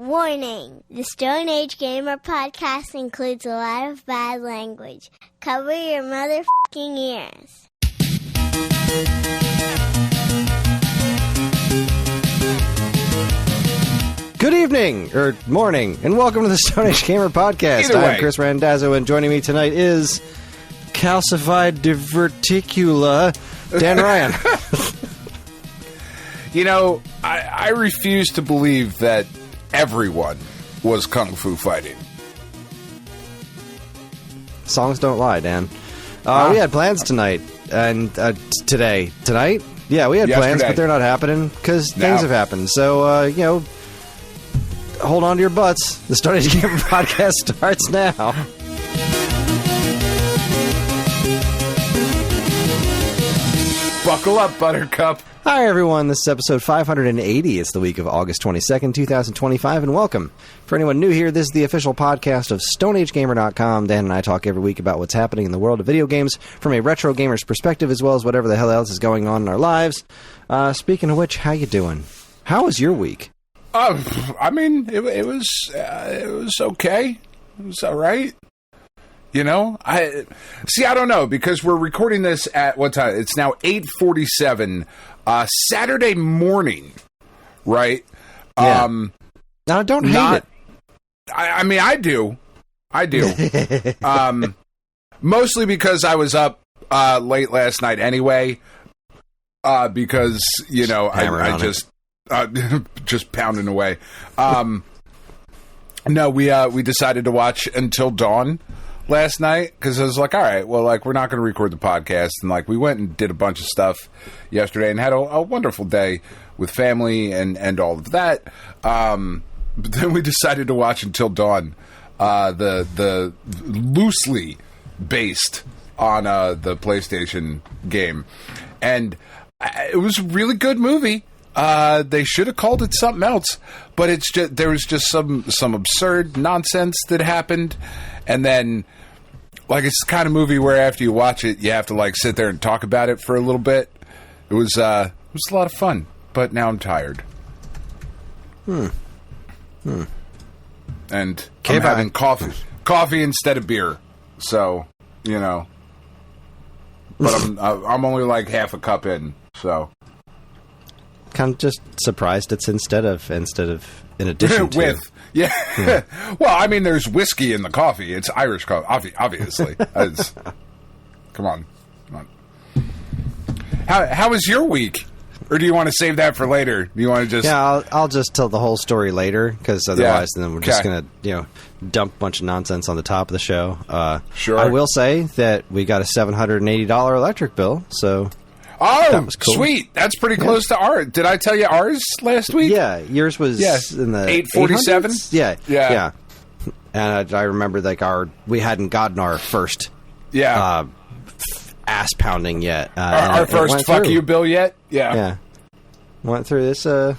Warning! The Stone Age Gamer podcast includes a lot of bad language. Cover your motherfucking ears. Good evening, or morning, and welcome to the Stone Age Gamer podcast. I'm Kris Randazzo, and joining me tonight is calcified diverticula, Dan Ryan. You know, I refuse to believe that everyone was kung fu fighting. Songs don't lie, Dan. We had plans tonight, and today. Tonight? Yeah, we had plans, but they're not happening, because things have happened. So, hold on to your butts. The Stone Age Gamer podcast starts now. Buckle up, Buttercup. Hi, everyone. This is episode 580. It's the week of August 22nd, 2025, and welcome. For anyone new here, this is the official podcast of StoneAgeGamer.com. Dan and I talk every week about what's happening in the world of video games from a retro gamer's perspective, as well as whatever the hell else is going on in our lives. Speaking of which, how you doing? How was your week? I mean, it was okay. It was all right. You know, I don't know, because we're recording this at what time? It's now 8:47, Saturday morning, right? Yeah. Now, don't hate it. I mean, I do. Mostly because I was up late last night anyway. Because I just pounding away. No, we decided to watch Until Dawn last night, because I was like, all right, well, like, we're not going to record the podcast, and like, we went and did a bunch of stuff yesterday and had a wonderful day with family and all of that. But then we decided to watch Until Dawn, the loosely based on the PlayStation game, and it was a really good movie. They should have called it something else, but it's just, there was just some absurd nonsense that happened, and then, like, it's the kind of movie where after you watch it, you have to, like, sit there and talk about it for a little bit. It was a lot of fun, but now I'm tired. And I'm having coffee instead of beer, so, but I'm only like half a cup in, so. Kind of just surprised it's instead of in addition to. With. Yeah. Well, I mean, there's whiskey in the coffee. It's Irish coffee, obviously. Come on. How was your week? Or do you want to save that for later? Do you want to just... Yeah, I'll just tell the whole story later, because otherwise then we're just going to, dump a bunch of nonsense on the top of the show. Sure. I will say that we got a $780 electric bill, so... Oh, that was cool. Sweet. That's pretty close to ours. Did I tell you ours last week? Yeah, yours was in the 847. Yeah. And I remember, like, we hadn't gotten our first ass pounding yet. Our first fuck you bill yet? Yeah. Went through this. That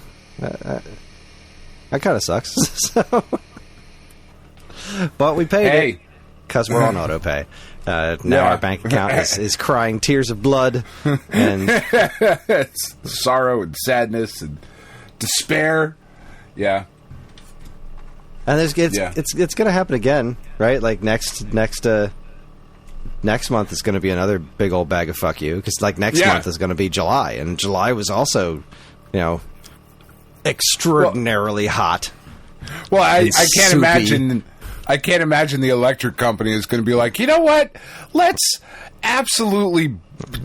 kind of sucks. But we paid it because we're on auto pay. Now our bank account is crying tears of blood and it's sorrow and sadness and despair. Yeah. And it's going to happen again, right? Like next month is going to be another big old bag of fuck you, because like next month is going to be July, and July was also, extraordinarily hot. Well, I can't imagine. I can't imagine the electric company is going to be like, you know what? Let's absolutely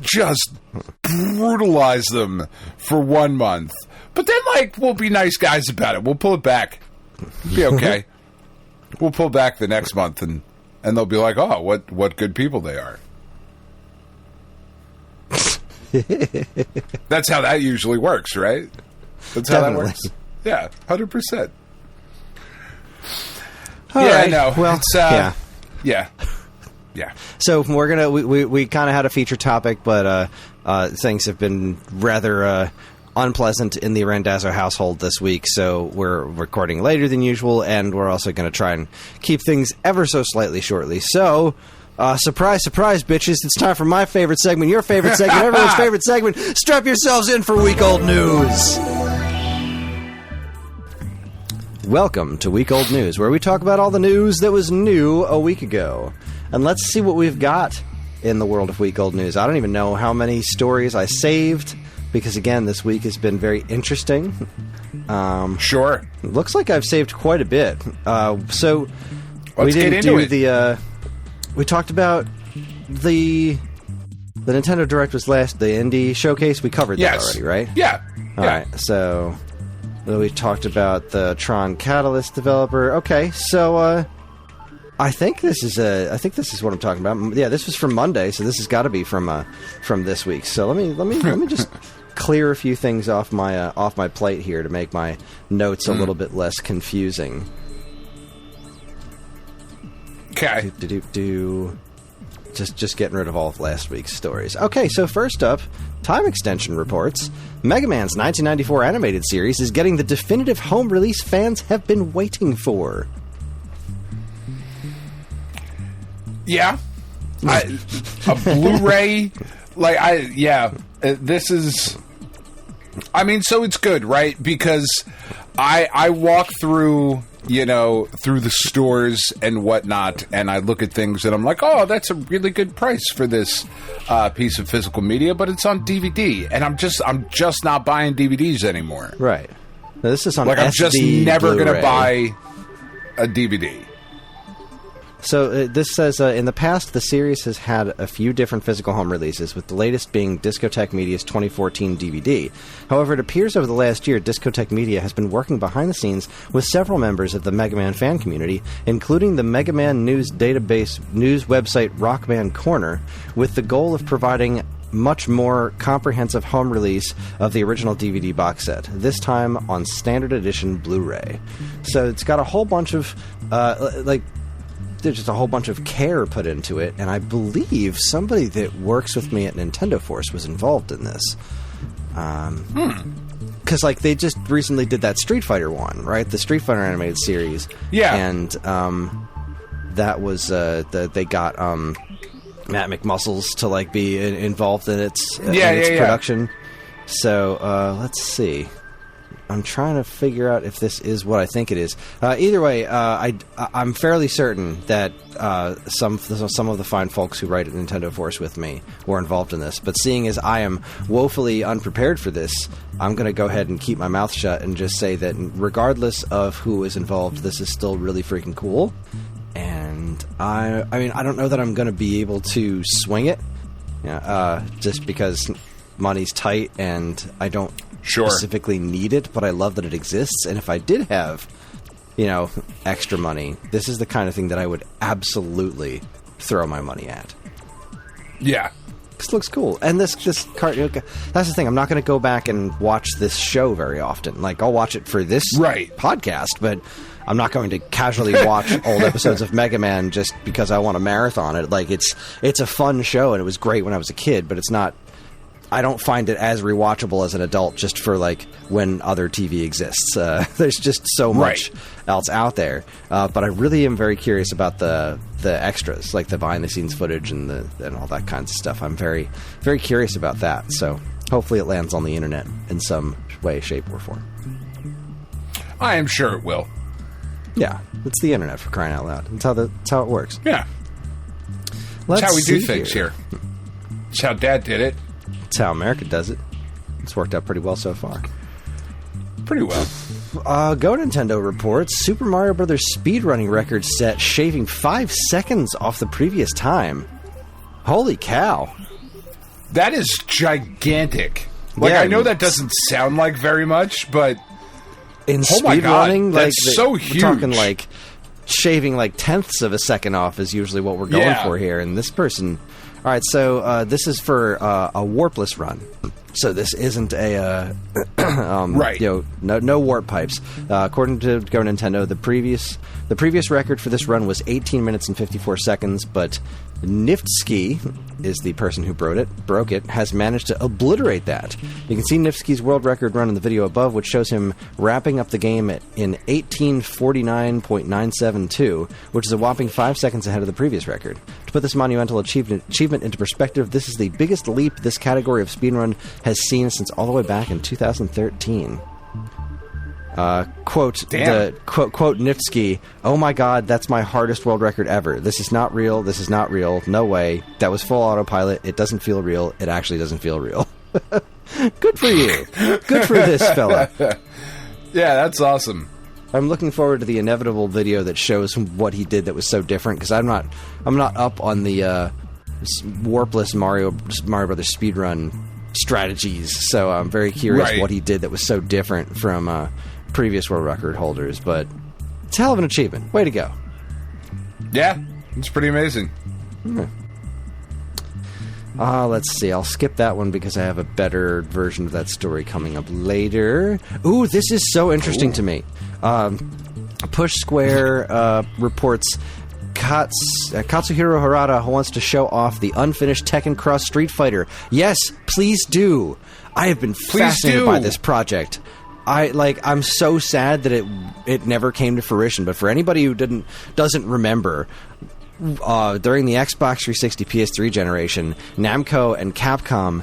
just brutalize them for 1 month. But then, like, we'll be nice guys about it. We'll pull it back. It'll be okay. We'll pull back the next month, and they'll be like, oh, what good people they are. That's how that usually works, right? That's how that works. Yeah, 100%. All right. No. Well, it's, yeah. So we kind of had a feature topic, but things have been rather unpleasant in the Randazzo household this week, so we're recording later than usual, and we're also going to try and keep things ever so slightly shortly. So, surprise, surprise, bitches! It's time for my favorite segment, your favorite segment, everyone's favorite segment. Strap yourselves in for week old news. Welcome to Week Old News, where we talk about all the news that was new a week ago. And let's see what we've got in the world of Week Old News. I don't even know how many stories I saved, because again, this week has been very interesting. Sure. Looks like I've saved quite a bit. So Let's we didn't get into do we talked about the Nintendo Direct was last, the indie showcase. We covered that already, right? Yeah. All right. So we talked about the Tron Catalyst developer. Okay, so I think this is what I'm talking about. Yeah, this was from Monday, so this has got to be from this week. So let me just clear a few things off my plate here to make my notes a little bit less confusing. Okay. Just getting rid of all of last week's stories. Okay, so first up, Time Extension reports Mega Man's 1994 animated series is getting the definitive home release fans have been waiting for. Yeah. A Blu-ray, this is... I mean, so it's good, right? Because I walk through... through the stores and whatnot, and I look at things and I'm like, oh, that's a really good price for this piece of physical media, but it's on DVD, and I'm just not buying DVDs anymore. Right. Now, this is on I'm just never going to buy a DVD. So this says, in the past, the series has had a few different physical home releases, with the latest being Discotech Media's 2014 DVD. However, it appears over the last year, Discotech Media has been working behind the scenes with several members of the Mega Man fan community, including the Mega Man news database news website Rockman Corner, with the goal of providing much more comprehensive home release of the original DVD box set, this time on standard edition Blu-ray. So it's got a whole bunch of, there's just a whole bunch of care put into it, and I believe somebody that works with me at Nintendo Force was involved in this. Because, they just recently did that Street Fighter one, right? The Street Fighter animated series. Yeah. And that was, they got Matt McMuscles to, be involved in its production. So, let's see. I'm trying to figure out if this is what I think it is. Either way, I'm fairly certain that some of the fine folks who write at Nintendo Force with me were involved in this. But seeing as I am woefully unprepared for this, I'm going to go ahead and keep my mouth shut and just say that regardless of who is involved, this is still really freaking cool. And I don't know that I'm going to be able to swing it, just because money's tight and I don't specifically need it, but I love that it exists. And if I did have, extra money, this is the kind of thing that I would absolutely throw my money at. Yeah. This looks cool. And this card, that's the thing, I'm not going to go back and watch this show very often. I'll watch it for this podcast, but I'm not going to casually watch old episodes of Mega Man just because I want to marathon it. It's a fun show, and it was great when I was a kid, but it's not... I don't find it as rewatchable as an adult just for when other TV exists. There's just so much else out there. But I really am very curious about the extras, the behind the scenes footage and all that kinds of stuff. I'm very, very curious about that. So hopefully it lands on the internet in some way, shape, or form. I am sure it will. Yeah, it's the internet, for crying out loud. That's how it works. Yeah. That's how we do things here. That's how Dad did it. That's how America does it. It's worked out pretty well so far. Pretty well. Go Nintendo reports Super Mario Bros. Speedrunning record set, shaving 5 seconds off the previous time. Holy cow. That is gigantic. I know that doesn't sound like very much, but... In speedrunning, that's so huge. We're talking shaving tenths of a second off is usually what we're going for here. And this person... All right, so this is for a warpless run. So this isn't a no warp pipes. According to Go Nintendo, the previous record for this run was 18 minutes and 54 seconds, but Niftsky is the person who broke it, has managed to obliterate that. You can see Niftsky's world record run in the video above, which shows him wrapping up the game in 1849.972, which is a whopping 5 seconds ahead of the previous record. To put this monumental achievement into perspective, this is the biggest leap this category of speedrun has seen since all the way back in 2013. Quote Nifsky, "Oh my god, that's my hardest world record ever. This is not real. This is not real. No way. That was full autopilot. It doesn't feel real. It actually doesn't feel real." Good for you. Good for this fella. Yeah, that's awesome. I'm looking forward to the inevitable video that shows what he did that was so different, because I'm not up on the warpless Mario Brothers speedrun strategies, so I'm very curious what he did that was so different from previous world record holders. But it's a hell of an achievement. Way to go. Yeah, it's pretty amazing. Let's see. I'll skip that one because I have a better version of that story coming up later. Ooh, this is so interesting to me. Push Square reports Katsuhiro Harada wants to show off the unfinished Tekken Cross Street Fighter. Yes, please do. I have been fascinated by this project. I'm so sad that it never came to fruition. But for anybody who doesn't remember, during the Xbox 360 PS3 generation, Namco and Capcom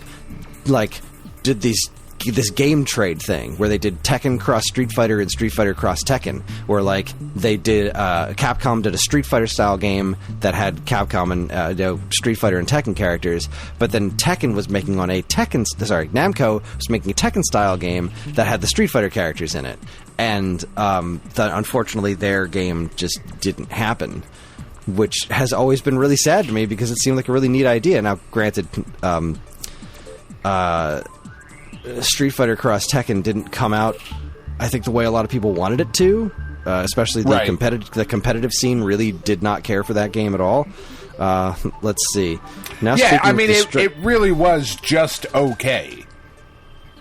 did this game trade thing where they did Tekken Cross Street Fighter and Street Fighter Cross Tekken, where they did Capcom did a Street Fighter style game that had Capcom and Street Fighter and Tekken characters, but then Namco was making a Tekken style game that had the Street Fighter characters in it, and unfortunately their game just didn't happen, which has always been really sad to me because it seemed like a really neat idea. Now, granted, Street Fighter Cross Tekken didn't come out, I think, the way a lot of people wanted it to. Especially the competitive scene really did not care for that game at all. Let's see. Now, yeah, I mean, it really was just okay.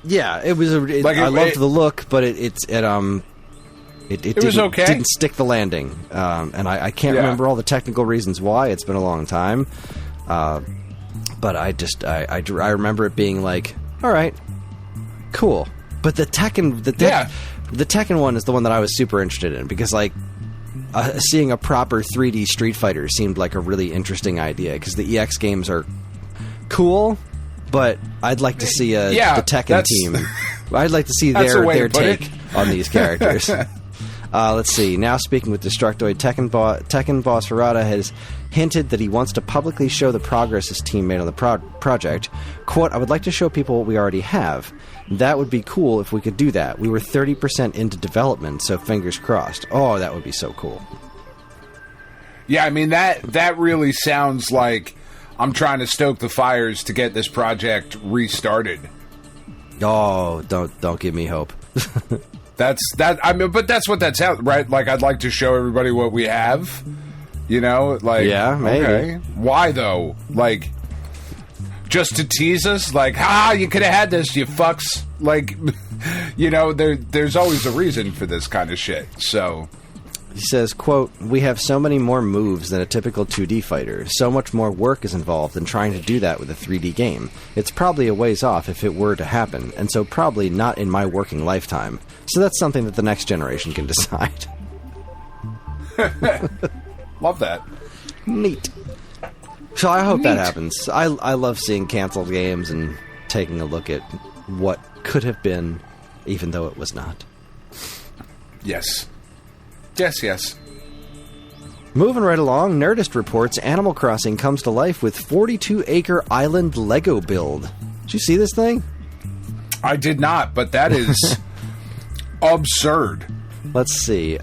Yeah, it was. I loved the look, but it was okay. Didn't stick the landing, and I can't remember all the technical reasons why. It's been a long time, but I remember it being like, all right, cool. But the Tekken, the Tekken one is the one that I was super interested in because seeing a proper 3D Street Fighter seemed like a really interesting idea because the EX games are cool, but I'd like to see the Tekken team. I'd like to see their take on these characters. Let's see. Now speaking with Destructoid, Tekken boss Harada has hinted that he wants to publicly show the progress his team made on the project. Quote, "I would like to show people what we already have. That would be cool if we could do that. We were 30% into development, so fingers crossed." Oh, that would be so cool. Yeah, I mean, that really sounds like I'm trying to stoke the fires to get this project restarted. Oh, don't give me hope. I mean, but that's what that sounds, right? Like, I'd like to show everybody what we have, yeah, maybe. Okay. Why though? Just to tease us? You could have had this, you fucks. There's always a reason for this kind of shit. So he says, quote, "We have so many more moves than a typical 2D fighter. So much more work is involved in trying to do that with a 3D game. It's probably a ways off if it were to happen, and so probably not in my working lifetime. So that's something that the next generation can decide." Love that. Neat. So I hope that happens. I love seeing canceled games and taking a look at what could have been, even though it was not. Yes. Yes. Moving right along, Nerdist reports Animal Crossing comes to life with 42-acre island Lego build. Did you see this thing? I did not, but that is absurd. Let's see.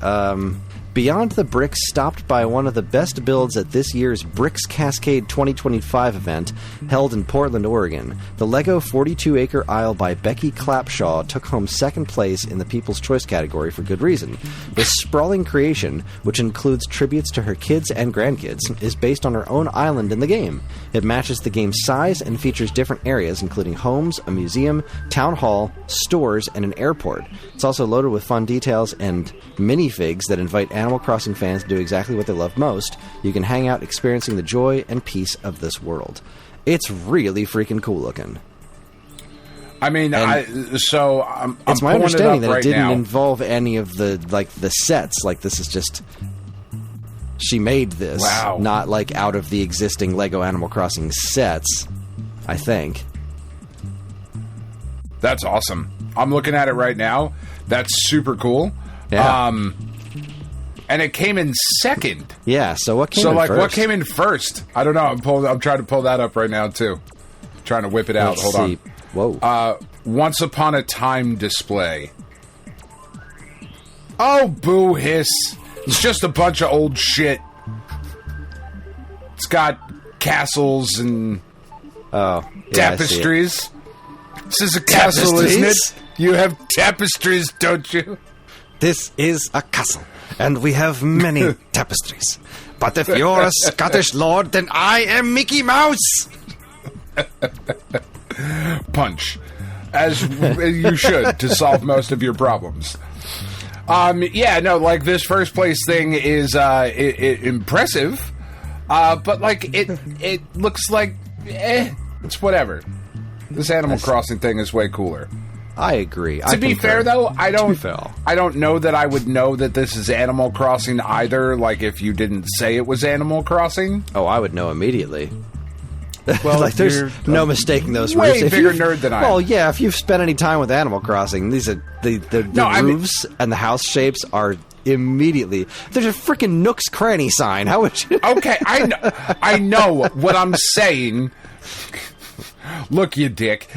Beyond the Bricks stopped by one of the best builds at this year's Bricks Cascade 2025 event held in Portland, Oregon. The Lego 42-acre Isle by Becky Clapshaw took home second place in the People's Choice category for good reason. This sprawling creation, which includes tributes to her kids and grandkids, is based on her own island in the game. It matches the game's size and features different areas, including homes, a museum, town hall, stores, and an airport. It's also loaded with fun details and minifigs that invite Animal Crossing fans to do exactly what they love most. You can hang out experiencing the joy and peace of this world. It's really freaking cool looking. I mean, it's my understanding that it didn't involve any of the sets. This is just, she made this, not out of the existing Lego Animal Crossing sets, I think. That's awesome. I'm looking at it right now. That's super cool. Yeah. And it came in second. Yeah, so what came in first? What came in first? I don't know. I'm trying to pull that up right now, too. Trying to whip it out. Hold on. Whoa. Once Upon a Time display. Oh, boo hiss. It's just a bunch of old shit. It's got castles and tapestries. This is a castle, isn't it? You have tapestries, don't you? This is a castle, and we have many tapestries. But if you're a Scottish lord, then I am Mickey Mouse. Punch. As you should, to solve most of your problems. This first place thing is impressive, but it looks like it's whatever. This Animal Crossing thing is way cooler. I agree. To be fair, though, I don't know that I would know that this is Animal Crossing either. Like if you didn't say it was Animal Crossing, I would know immediately. Well, there's no mistaking those roofs. Way bigger nerd than I am. Well, yeah, if you've spent any time with Animal Crossing, these are the roofs and the house shapes are immediately. There's a freaking Nook's Cranny sign. How would you? Okay, I know what I'm saying. Look, you dick.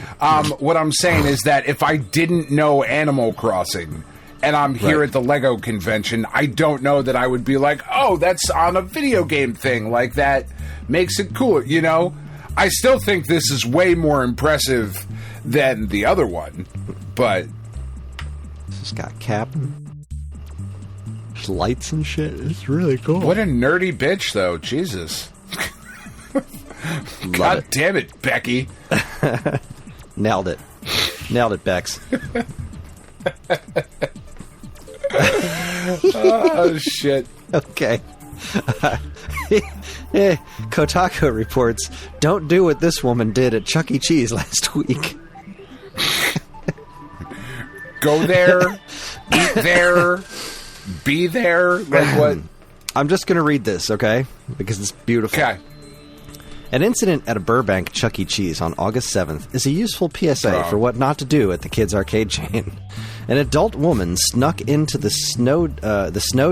What I'm saying is that if I didn't know Animal Crossing and I'm here at the Lego convention, I don't know that I would be like, oh, that's on a video game thing. Like, that makes it cool, you know? I still think this is way more impressive than the other one, but... It's got cabin. There's lights and shit. It's really cool. What a nerdy bitch, though. Jesus. God damn it, Becky. Nailed it. Nailed it, Bex. Oh, shit. Okay. Kotaku reports, don't do what this woman did at Chuck E. Cheese last week. Go there, eat there, be there. Like what? I'm just going to read this, okay? Because it's beautiful. Okay. An incident at a Burbank Chuck E. Cheese on August 7th is a useful PSA for what not to do at the kids' arcade chain. An adult woman snuck into the snow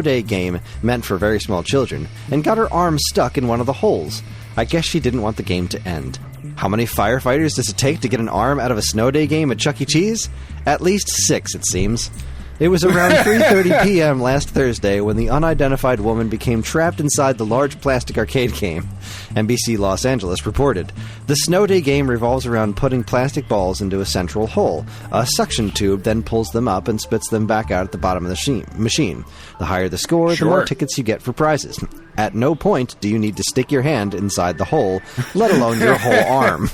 day game meant for very small children and got her arm stuck in one of the holes. I guess she didn't want the game to end. How many firefighters does it take to get an arm out of a snow day game at Chuck E. Cheese? At least 6, it seems. It was around 3:30 p.m. last Thursday when the unidentified woman became trapped inside the large plastic arcade game, NBC Los Angeles reported. The Snow Day game revolves around putting plastic balls into a central hole. A suction tube then pulls them up and spits them back out at the bottom of the machine. The higher the score, the more tickets you get for prizes. At no point do you need to stick your hand inside the hole, let alone your whole arm.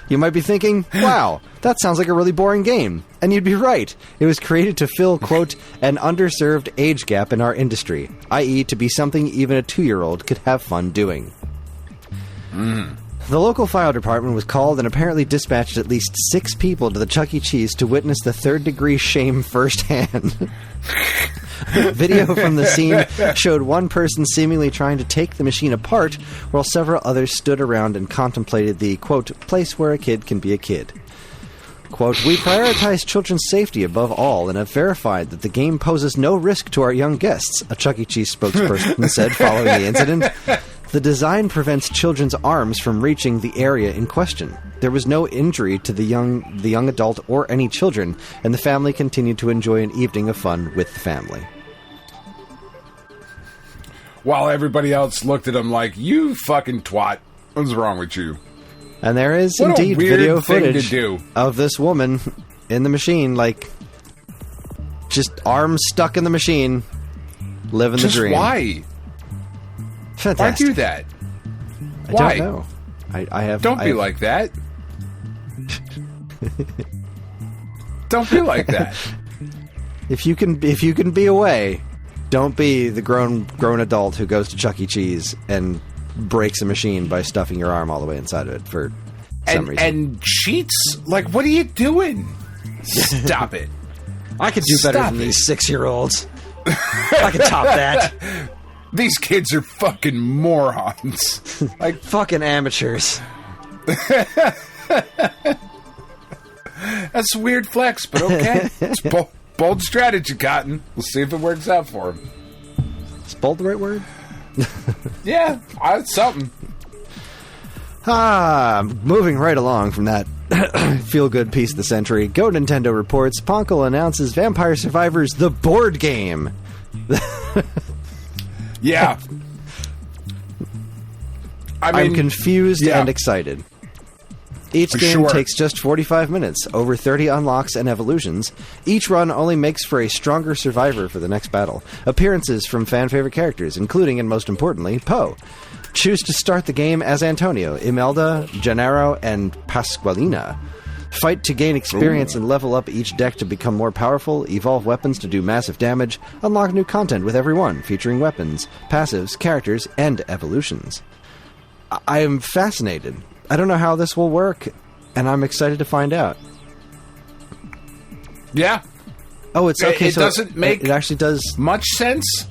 You might be thinking, wow, that sounds like a really boring game. And you'd be right. It was created to fill, quote, an underserved age gap in our industry, i.e. to be something even a 2-year-old could have fun doing. The local fire department was called and apparently dispatched at least 6 people to the Chuck E. Cheese to witness the third-degree shame firsthand. Video from the scene showed one person seemingly trying to take the machine apart, while several others stood around and contemplated the, quote, place where a kid can be a kid. Quote, we prioritize children's safety above all and have verified that the game poses no risk to our young guests, a Chuck E. Cheese spokesperson said following the incident. The design prevents children's arms from reaching the area in question. There was no injury to the young adult or any children, and the family continued to enjoy an evening of fun with the family. While everybody else looked at him like, you fucking twat. What's wrong with you? And there is what indeed video footage to do. of this woman in the machine, like, just arms stuck in the machine, living the dream. Why? Fantastic. Why do that? I don't know. I have. Don't be like that. Don't be like that. If you can be away, don't be the grown adult who goes to Chuck E. Cheese and breaks a machine by stuffing your arm all the way inside of it for some reason. And cheats? Like, what are you doing? Stop it. I could do better than these 6-year-olds. I could top that. These kids are fucking morons. Like fucking amateurs. That's a weird flex, but okay. Bold strategy, Cotton. We'll see if it works out for him. Is bold the right word? Yeah, it's something. Moving right along from that feel-good piece of the century, Go Nintendo reports Ponkel announces Vampire Survivors the board game. Yeah. I'm confused and excited. Each game takes just 45 minutes, over 30 unlocks and evolutions. Each run only makes for a stronger survivor for the next battle. Appearances from fan-favorite characters, including, and most importantly, Poe. Choose to start the game as Antonio, Imelda, Gennaro, and Pasqualina. Fight to gain experience and level up each deck to become more powerful, evolve weapons to do massive damage, unlock new content with every one, featuring weapons, passives, characters, and evolutions. I am fascinated. I don't know how this will work, and I'm excited to find out. Yeah. Oh, it's okay. It so doesn't make it actually does much sense.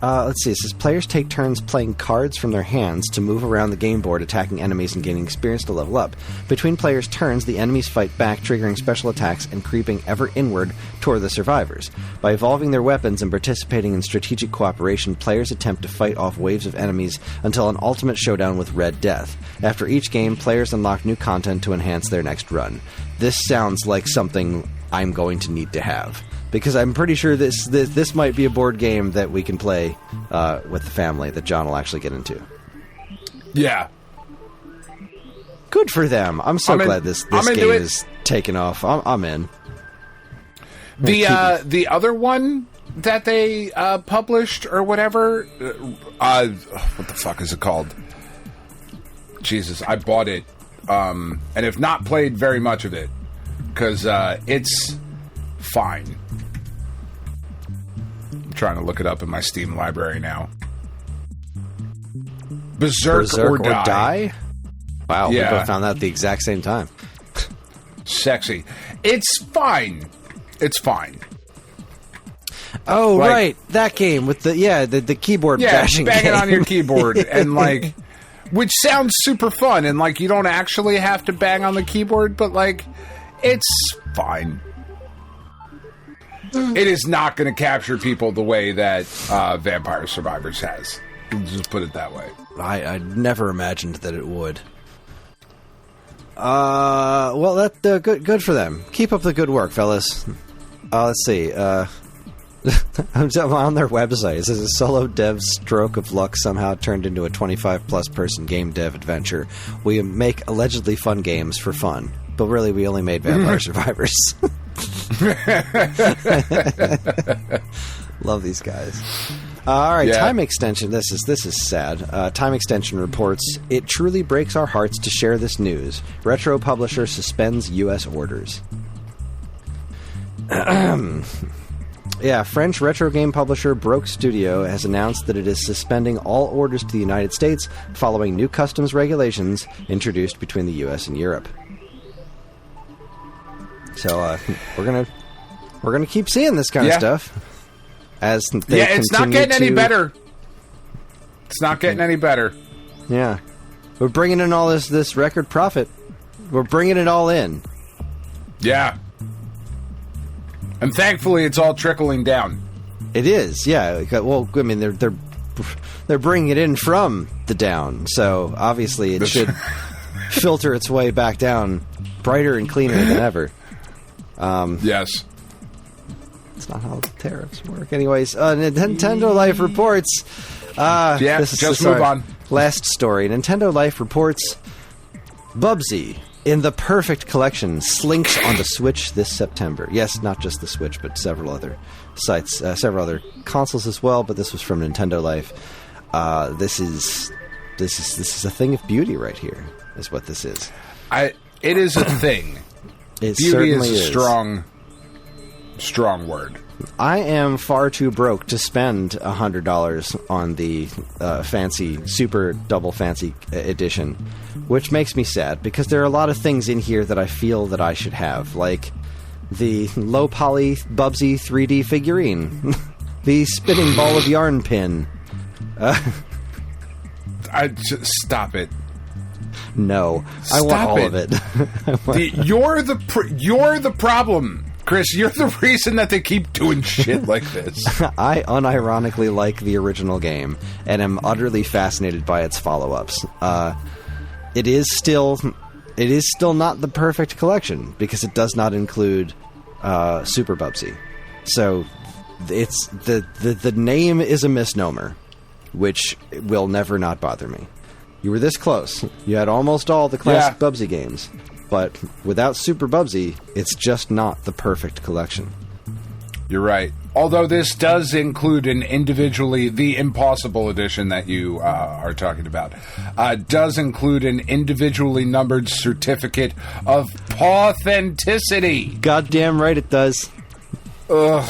Let's see. It says players take turns playing cards from their hands to move around the game board, attacking enemies and gaining experience to level up. Between players' turns, the enemies fight back, triggering special attacks and creeping ever inward toward the survivors. By evolving their weapons and participating in strategic cooperation, players attempt to fight off waves of enemies until an ultimate showdown with Red Death. After each game, players unlock new content to enhance their next run. This sounds like something I'm going to need to have. Because I'm pretty sure this might be a board game that we can play with the family that John will actually get into. Yeah. Good for them. I'm so glad this game is taken off. I'm in. The other one that they published or whatever, what the fuck is it called? Jesus, I bought it and have not played very much of it because it's fine. I'm trying to look it up in my Steam library now. Berserk or Die? Wow, we both found that at the exact same time. Sexy. It's fine. It's fine. Oh, like, right. That game with the keyboard bashing banging game. on your keyboard and like, which sounds super fun and like you don't actually have to bang on the keyboard, but like, it's fine. It is not going to capture people the way that Vampire Survivors has. Just put it that way. I never imagined that it would. Well, that good for them. Keep up the good work, fellas. Let's see. I'm on their website. It says a solo dev stroke of luck somehow turned into a 25-plus person game dev adventure. We make allegedly fun games for fun, but really we only made Vampire Survivors. Love these guys. All right, Time Extension. This is sad. Time Extension reports, it truly breaks our hearts to share this news. Retro publisher suspends U.S. orders. French retro game publisher Broke Studio has announced that it is suspending all orders to the United States following new customs regulations introduced between the U.S. and Europe. So we're gonna keep seeing this kind of stuff as they it's not getting any better. It's not getting any better. Yeah, we're bringing in all this record profit. We're bringing it all in. Yeah, and thankfully it's all trickling down. It is. Yeah. Well, I mean they're bringing it in from the down, so obviously it should filter its way back down, brighter and cleaner than ever. Yes. That's not how tariffs work. Anyways, Nintendo Life reports... move on. Last story. Nintendo Life reports Bubsy in the Purrfect collection slinks on the Switch this September. Yes, not just the Switch, but several other sites, several other consoles as well, but this was from Nintendo Life. This is a thing of beauty right here, is what this is. It is a thing. It Beauty certainly is a strong word. I am far too broke to spend $100 on the fancy, super double fancy edition, which makes me sad because there are a lot of things in here that I feel that I should have, like the low poly Bubsy 3D figurine, the spinning ball of yarn pin. Stop it. No, I want all of it. You're the problem, Kris, you're the reason that they keep doing shit like this. I unironically like the original game and am utterly fascinated by its follow-ups. It is still not the perfect collection because it does not include Super Bubsy. So it's the name is a misnomer, which will never not bother me. You were this close. You had almost all the classic Bubsy games. But without Super Bubsy, it's just not the perfect collection. You're right. Although this does include the Impossible Edition that you are talking about, does include an individually numbered certificate of authenticity. Goddamn right it does. Ugh.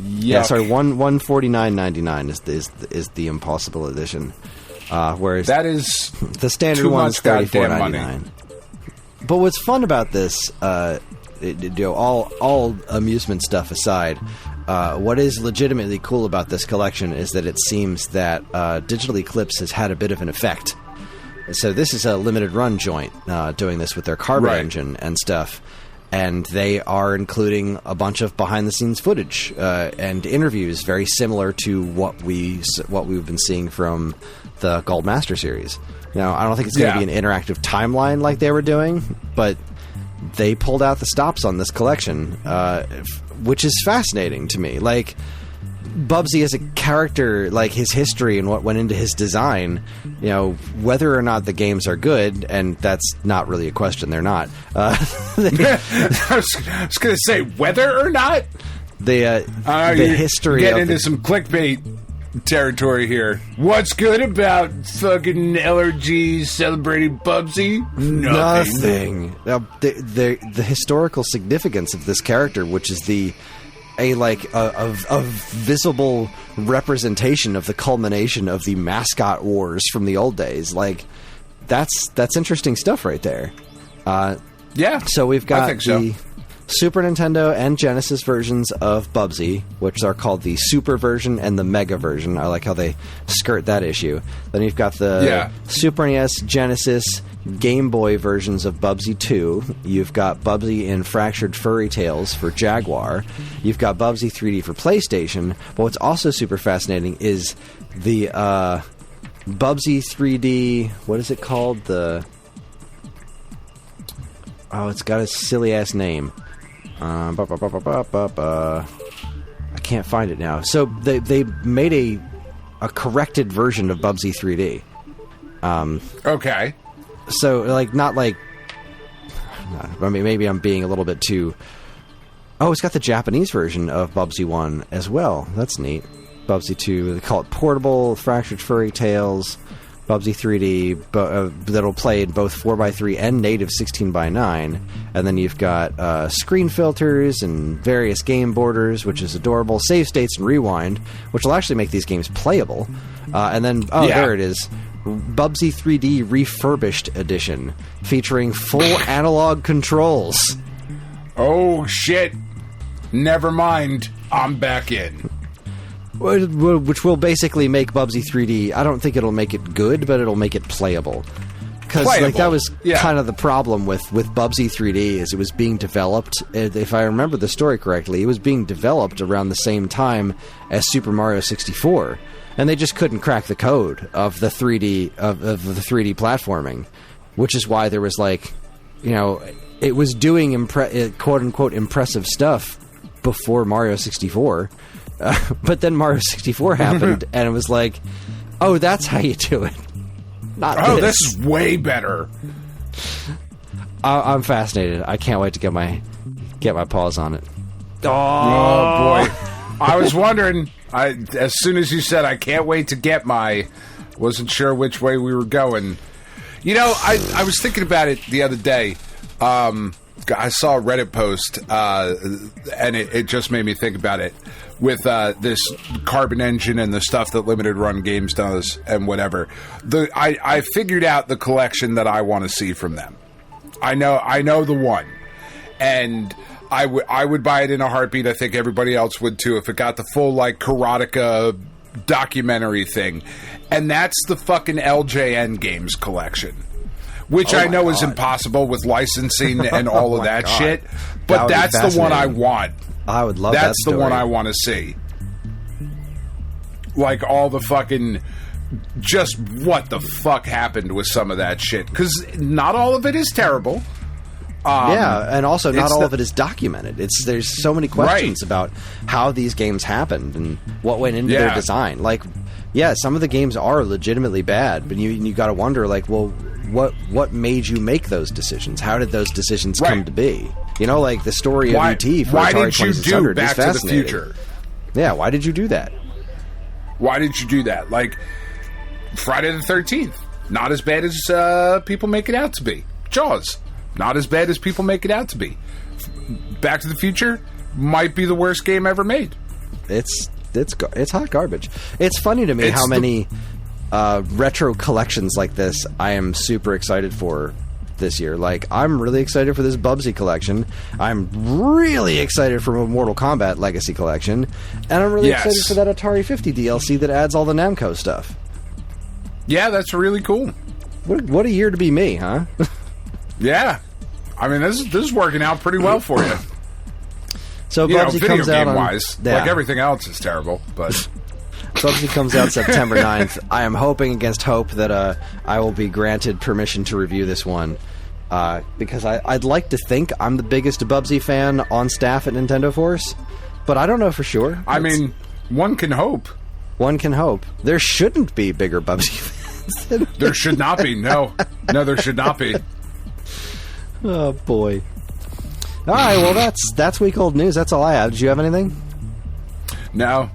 Yeah, sorry, $149.99 is the Impossible Edition. Whereas that is the standard one is $34.99. But what's fun about this, all amusement stuff aside, what is legitimately cool about this collection is that it seems that Digital Eclipse has had a bit of an effect. So this is a limited run joint doing this with their Carbon engine and stuff, and they are including a bunch of behind-the-scenes footage and interviews very similar to what we've been seeing from the Gold Master series. Now, I don't think it's going to be an interactive timeline like they were doing, but they pulled out the stops on this collection, which is fascinating to me. Like, Bubsy as a character, like his history and what went into his design, whether or not the games are good, and that's not really a question, they're not. I was going to say, whether or not? The history get into some clickbait territory here. What's good about fucking LRG celebrating Bubsy? Nothing. Now, the historical significance of this character, which is a visible representation of the culmination of the mascot wars from the old days. Like, that's interesting stuff right there. So we've got the Super Nintendo and Genesis versions of Bubsy, which are called the Super version and the Mega version. I like how they skirt that issue. Then you've got the Super NES, Genesis, Game Boy versions of Bubsy 2. You've got Bubsy in Fractured Furry Tales for Jaguar. You've got Bubsy 3D for PlayStation. But what's also super fascinating is the Bubsy 3D... What is it called? It's got a silly-ass name. I can't find it now. So they made a corrected version of Bubsy 3D. Okay. So maybe I'm being a little bit too. Oh, it's got the Japanese version of Bubsy 1 as well. That's neat. Bubsy 2. They call it Portable Fractured Furry Tales. Bubsy 3D, that'll play in both 4x3 and native 16x9. And then you've got screen filters and various game borders, which is adorable. Save states and rewind, which will actually make these games playable. And then, there it is. Bubsy 3D Refurbished Edition, featuring full analog controls. Oh, shit. Never mind. I'm back in. Which will basically make Bubsy 3D. I don't think it'll make it good, but it'll make it playable. Because that was kind of the problem with Bubsy 3D, is it was being developed. If I remember the story correctly, it was being developed around the same time as Super Mario 64, and they just couldn't crack the code of the 3D of the 3D platforming, which is why there was it was doing quote unquote impressive stuff before Mario 64. But then Mario 64 happened, and it was like, oh, that's how you do it. This is way better. I'm fascinated. I can't wait to get my paws on it. Oh boy. I was wondering, as soon as you said I can't wait to get wasn't sure which way we were going. I was thinking about it the other day. I saw a Reddit post, and it just made me think about it. With this Carbon engine and the stuff that Limited Run Games does and whatever, I figured out the collection that I want to see from them. I know the one, and I would buy it in a heartbeat. I think everybody else would too if it got the full Karateka documentary thing, and that's the fucking LJN Games collection, which I know is impossible with licensing and all of that shit. But that's the one I want. I would love that. That's the one I want to see. Like all the fucking, just what the fuck happened with some of that shit? Because not all of it is terrible. And also not all of it is documented. There's so many questions about how these games happened and what went into their design. Like, some of the games are legitimately bad, but you got to wonder, like, well, what made you make those decisions? How did those decisions come to be? You know, like the story of E.T. for why Atari did you do 2600 Back is to the fascinating. Future? Yeah, why did you do that? Why did you do that? Like, Friday the 13th, not as bad as people make it out to be. Jaws, not as bad as people make it out to be. Back to the Future might be the worst game ever made. It's hot garbage. It's funny to me how many retro collections like this I am super excited for this year. Like, I'm really excited for this Bubsy collection. I'm really excited for a Mortal Kombat Legacy collection. And I'm really excited for that Atari 50 DLC that adds all the Namco stuff. Yeah, that's really cool. What a year to be me, huh? Yeah. I mean, this is working out pretty well for you. So Bubsy comes out game-wise, like everything else is terrible, but... Bubsy comes out September 9th. I am hoping against hope that I will be granted permission to review this one. Because I'd like to think I'm the biggest Bubsy fan on staff at Nintendo Force, but I don't know for sure. I mean, one can hope. One can hope. There shouldn't be bigger Bubsy fans. There should not be. No, there should not be. Oh, boy. All right, well, that's week old news. That's all I have. Did you have anything? No.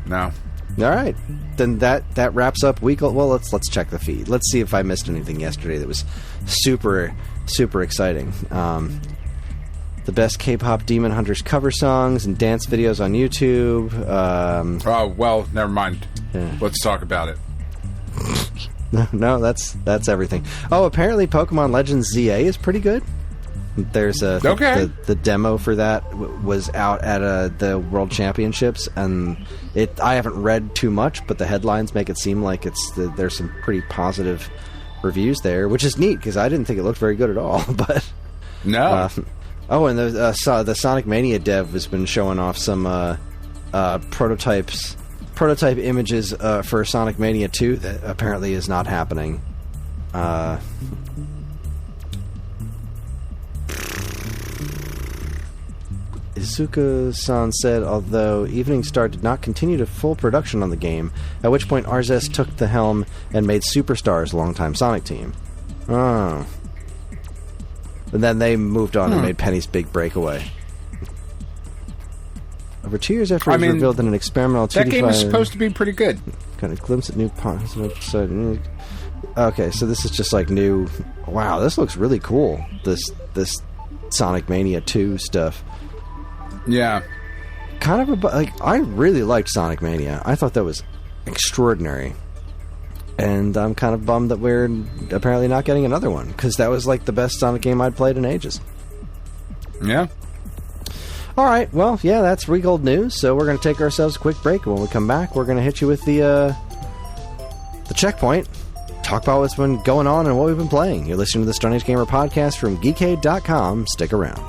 All right, then that wraps up week. Well, let's check the feed. Let's see if I missed anything yesterday that was super exciting. The best K-pop Demon Hunters cover songs and dance videos on YouTube. Oh well, never mind. Yeah. Let's talk about it. No, that's everything. Oh, apparently Pokemon Legends ZA is pretty good. There's the demo for that was out at the World Championships, and I haven't read too much, but the headlines make it seem like there's some pretty positive reviews there, which is neat because I didn't think it looked very good at all. But no. And the Sonic Mania dev has been showing off some prototype images for Sonic Mania 2 that apparently is not happening. Izuka-san said, although Evening Star did not continue to full production on the game, at which point Arzes took the helm and made Superstar's longtime Sonic team. Oh. And then they moved on and made Penny's Big Breakaway. Over 2 years after it was revealed in an experimental 2D that game is supposed to be pretty good. Kind of glimpse at new positive. Okay, so this is just like new. Wow, this looks really cool. This Sonic Mania 2 stuff. Yeah. Kind of I really liked Sonic Mania. I thought that was extraordinary. And I'm kind of bummed that we're apparently not getting another one, because that was like the best Sonic game I'd played in ages. Yeah. Alright, well, yeah, that's week old news, so we're going to take ourselves a quick break. When we come back, we're going to hit you with the checkpoint. Talk about what's been going on and what we've been playing. You're listening to the Stone Age Gamer podcast from geekade.com. Stick around.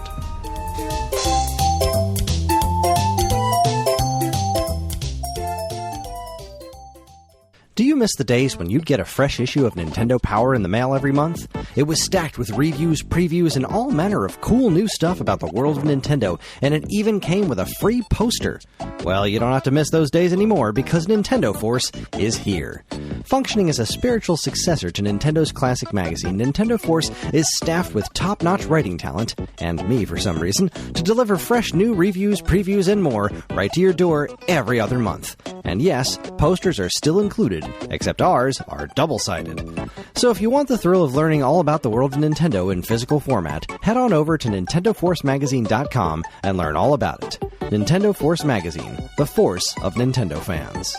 Do you miss the days when you'd get a fresh issue of Nintendo Power in the mail every month? It was stacked with reviews, previews, and all manner of cool new stuff about the world of Nintendo, and it even came with a free poster. Well, you don't have to miss those days anymore, because Nintendo Force is here. Functioning as a spiritual successor to Nintendo's classic magazine, Nintendo Force is staffed with top-notch writing talent, and me for some reason, to deliver fresh new reviews, previews, and more right to your door every other month. And yes, posters are still included, except ours are double-sided. So if you want the thrill of learning all about the world of Nintendo in physical format, head on over to NintendoForceMagazine.com and learn all about it. Nintendo Force Magazine, the force of Nintendo fans.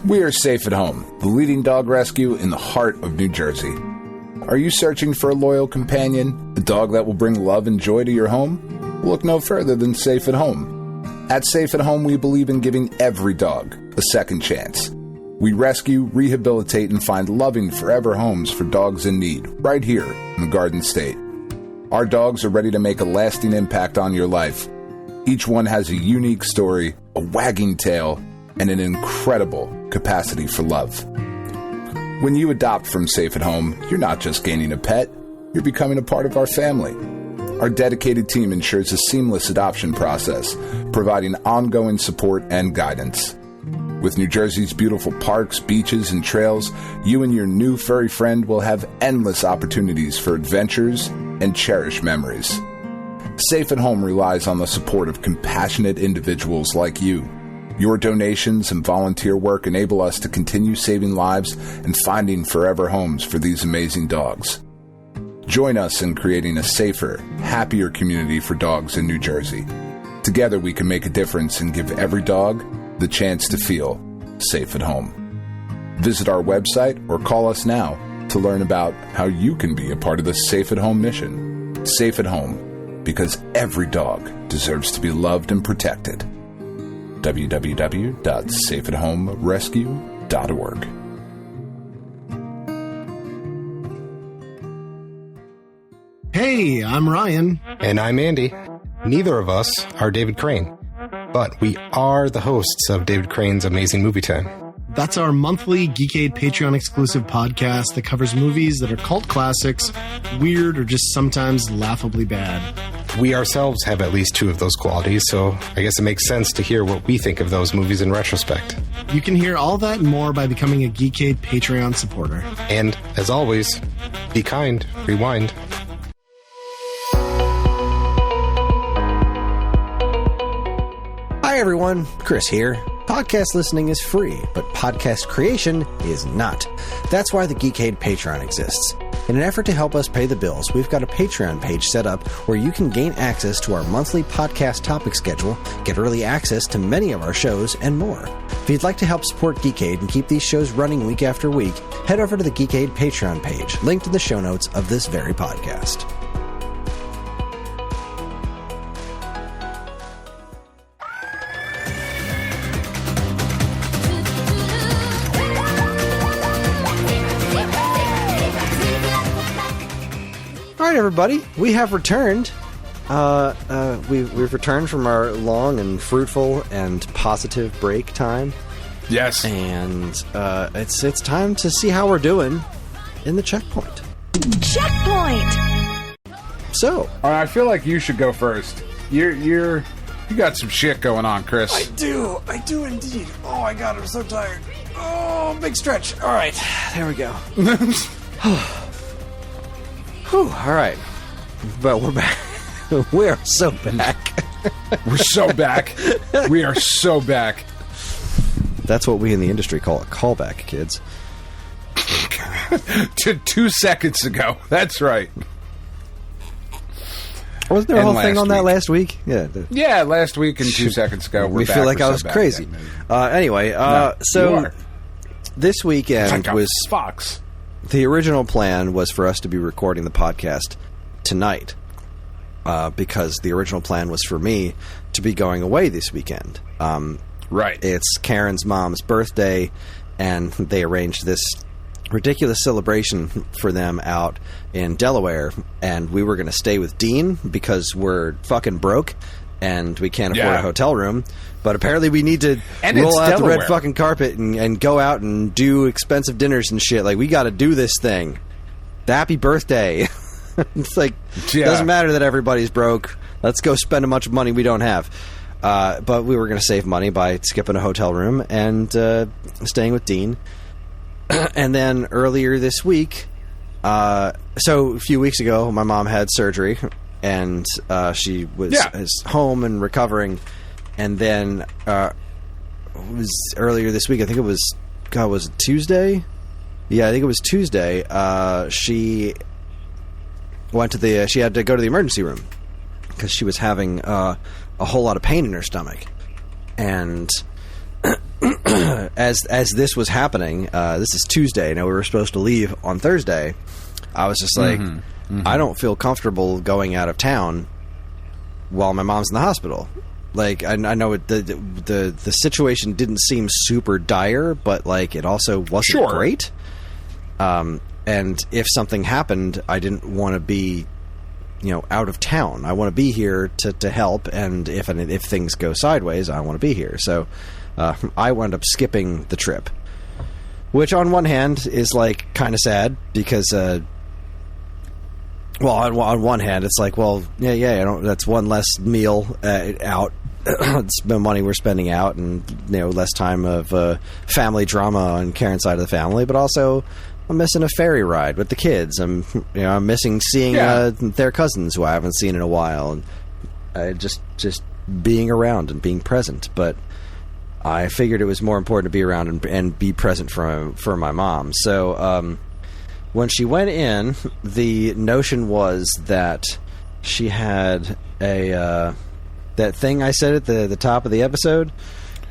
We are Safe at Home, the leading dog rescue in the heart of New Jersey. Are you searching for a loyal companion, a dog that will bring love and joy to your home? Look no further than Safe at Home. At Safe at Home, we believe in giving every dog a second chance. We rescue, rehabilitate, and find loving forever homes for dogs in need, right here in the Garden State. Our dogs are ready to make a lasting impact on your life. Each one has a unique story, a wagging tail, and an incredible capacity for love. When you adopt from Safe at Home, you're not just gaining a pet, you're becoming a part of our family. Our dedicated team ensures a seamless adoption process, providing ongoing support and guidance. With New Jersey's beautiful parks, beaches, and trails, you and your new furry friend will have endless opportunities for adventures and cherished memories. Safe at Home relies on the support of compassionate individuals like you. Your donations and volunteer work enable us to continue saving lives and finding forever homes for these amazing dogs. Join us in creating a safer, happier community for dogs in New Jersey. Together we can make a difference and give every dog the chance to feel safe at home. Visit our website or call us now to learn about how you can be a part of the Safe at Home mission. Safe at Home, because every dog deserves to be loved and protected. www.safeathomerescue.org. Hey, I'm Ryan. And I'm Andy. Neither of us are David Crane, but we are the hosts of David Crane's Amazing Movie Time. That's our monthly Geekade Patreon exclusive podcast that covers movies that are cult classics, weird, or just sometimes laughably bad. We ourselves have at least two of those qualities, so I guess it makes sense to hear what we think of those movies in retrospect. You can hear all that and more by becoming a Geekade Patreon supporter. And, as always, be kind, rewind. Hi everyone, Kris here. Podcast listening is free, but podcast creation is not. That's why the Geekade Patreon exists. In an effort to help us pay the bills, we've got a Patreon page set up where you can gain access to our monthly podcast topic schedule, get early access to many of our shows, and more. If you'd like to help support Geekade and keep these shows running week after week, head over to the Geekade Patreon page, linked in the show notes of this very podcast. All right, everybody, we have returned. We've returned from our long and fruitful and positive break time. Yes. And it's time to see how we're doing in the checkpoint. Checkpoint! So, I feel like you should go first. You got some shit going on, Kris. I do indeed. Oh my god, I'm so tired. Oh, big stretch. All right, there we go. Whew, all right, but we're back. We are so back. We're so back. We are so back. That's what we in the industry call a callback, kids. To 2 seconds ago. That's right. Wasn't there a whole thing on that last week? Yeah. Yeah, last week and 2 seconds ago. We feel like I was crazy. Anyway, so this weekend was Fox. The original plan was for us to be recording the podcast tonight, because the original plan was for me to be going away this weekend. Right. It's Karen's mom's birthday, and they arranged this ridiculous celebration for them out in Delaware, and we were going to stay with Dean because we're fucking broke and we can't afford a hotel room. But apparently we need to roll out the red fucking carpet and go out and do expensive dinners and shit. Like, we got to do this thing. Happy birthday. It's like, doesn't matter that everybody's broke. Let's go spend a bunch of money we don't have. But we were going to save money by skipping a hotel room and staying with Dean. And then earlier this week, so a few weeks ago, my mom had surgery, and she was home and recovering. And then it was earlier this week. I think it was was it Tuesday? Yeah, I think it was Tuesday. She went to she had to go to the emergency room because she was having a whole lot of pain in her stomach. And as this was happening, this is Tuesday. Now we were supposed to leave on Thursday. I was just like, I don't feel comfortable going out of town while my mom's in the hospital. Like, I know the situation didn't seem super dire, but like it also wasn't great. And if something happened, I didn't want to be, out of town. I want to be here to help, and if things go sideways, I want to be here. So I wound up skipping the trip, which on one hand is like kind of sad because. Well, on one hand, it's like, well, that's one less meal out. It's the money we're spending out, and less time of family drama on Karen's side of the family. But also, I'm missing a ferry ride with the kids. I'm missing seeing their cousins who I haven't seen in a while, and just being around and being present. But I figured it was more important to be around and be present for my mom. So. When she went in, the notion was that she had that thing I said at the top of the episode.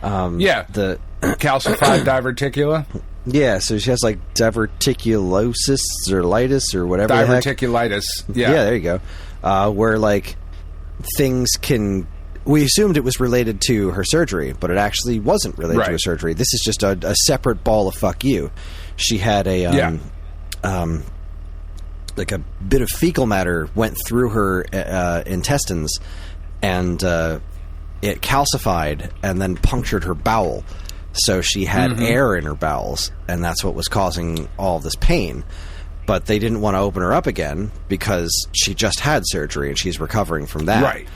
The calcified diverticula. Yeah, so she has like diverticulosis or litis or whatever. Diverticulitis. Yeah, there you go. Where like things can. We assumed it was related to her surgery, but it actually wasn't related to her surgery. This is just a separate ball of fuck you. She had a. Like a bit of fecal matter went through her intestines, and it calcified and then punctured her bowel. So she had air in her bowels, and that's what was causing all this pain. But they didn't want to open her up again because she just had surgery and she's recovering from that. Right.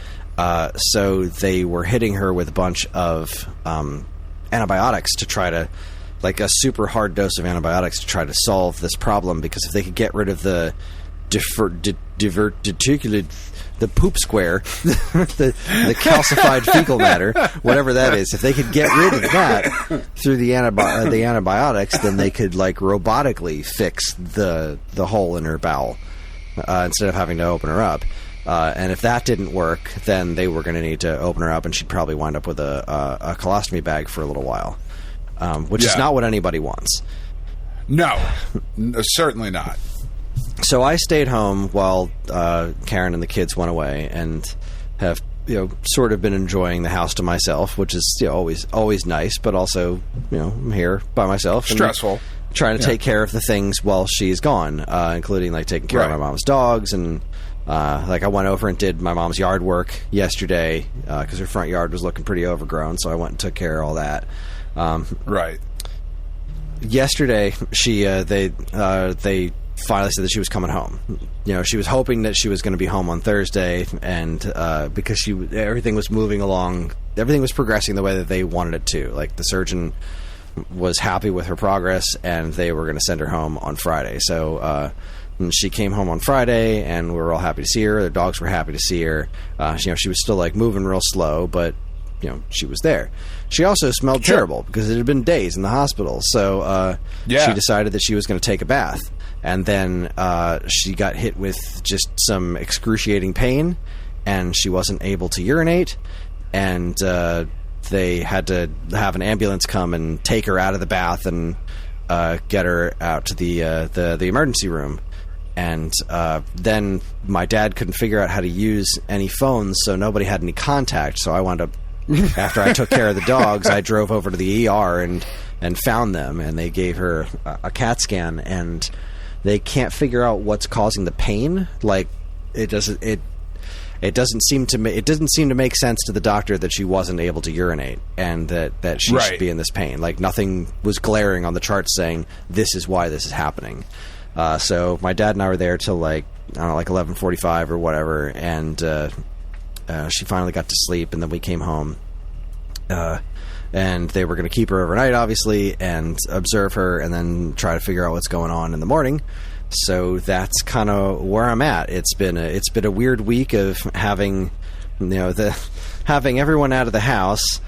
So they were hitting her with a bunch of antibiotics to try to... like a super hard dose of antibiotics to try to solve this problem, because if they could get rid of the diverticulate, the poop square, the calcified fecal matter, whatever that is, if they could get rid of that through the antibiotics, then they could like robotically fix the hole in her bowel instead of having to open her up. And if that didn't work, then they were going to need to open her up, and she'd probably wind up with a colostomy bag for a little while. Which is not what anybody wants. No, certainly not. So I stayed home while Karen and the kids went away, and have sort of been enjoying the house to myself, which is always nice, but also I'm here by myself. Stressful. Trying to take care of the things while she's gone, including like taking care of my mom's dogs, and like I went over and did my mom's yard work yesterday because her front yard was looking pretty overgrown, so I went and took care of all that. Yesterday, they finally said that she was coming home. She was hoping that she was going to be home on Thursday, and because everything was moving along, everything was progressing the way that they wanted it to. Like the surgeon was happy with her progress, and they were going to send her home on Friday. So she came home on Friday, and we were all happy to see her. The dogs were happy to see her. She was still like moving real slow, but she was there. She also smelled terrible because it had been days in the hospital. So she decided that she was going to take a bath. And then she got hit with just some excruciating pain, and she wasn't able to urinate. And they had to have an ambulance come and take her out of the bath and get her out to the emergency room. And then my dad couldn't figure out how to use any phones, so nobody had any contact. So I wound up... After I took care of the dogs, I drove over to the ER and found them, and they gave her a CAT scan, and they can't figure out what's causing the pain. Like it doesn't seem to make sense to the doctor that she wasn't able to urinate, and that she should be in this pain. Like nothing was glaring on the charts saying this is why this is happening. So my dad and I were there till like 11:45 or whatever, and she finally got to sleep, and then we came home. And they were going to keep her overnight, obviously, and observe her, and then try to figure out what's going on in the morning. So that's kind of where I'm at. It's been a weird week of having having everyone out of the house,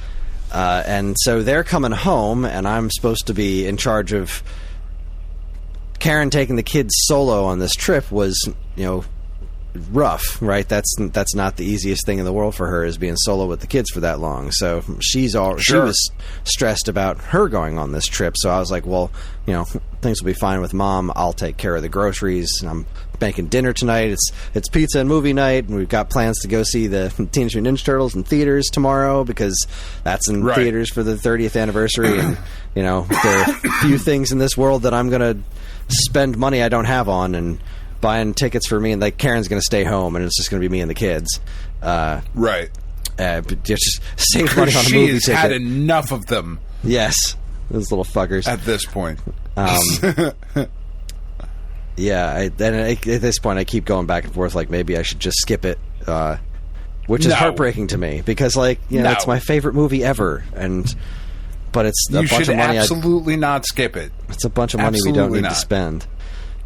and so they're coming home, and I'm supposed to be in charge of. Karen taking the kids solo on this trip was rough, right? That's not the easiest thing in the world for her, is being solo with the kids for that long. So she was stressed about her going on this trip. So I was like, well, things will be fine with Mom. I'll take care of the groceries. I'm making dinner tonight. It's pizza and movie night, and we've got plans to go see the Teenage Mutant Ninja Turtles in theaters tomorrow, because that's in theaters for the 30th anniversary. And there are a few things in this world that I'm gonna spend money I don't have on, and buying tickets for me, and like Karen's going to stay home, and it's just going to be me and the kids. Right. Just save money on a movie ticket. She's had enough of them. Yes, those little fuckers. At this point. Yeah, at this point, I keep going back and forth. Like, maybe I should just skip it, which is heartbreaking to me, because it's my favorite movie ever, but it's a bunch of money. You should absolutely not skip it. It's a bunch of money we don't need to spend.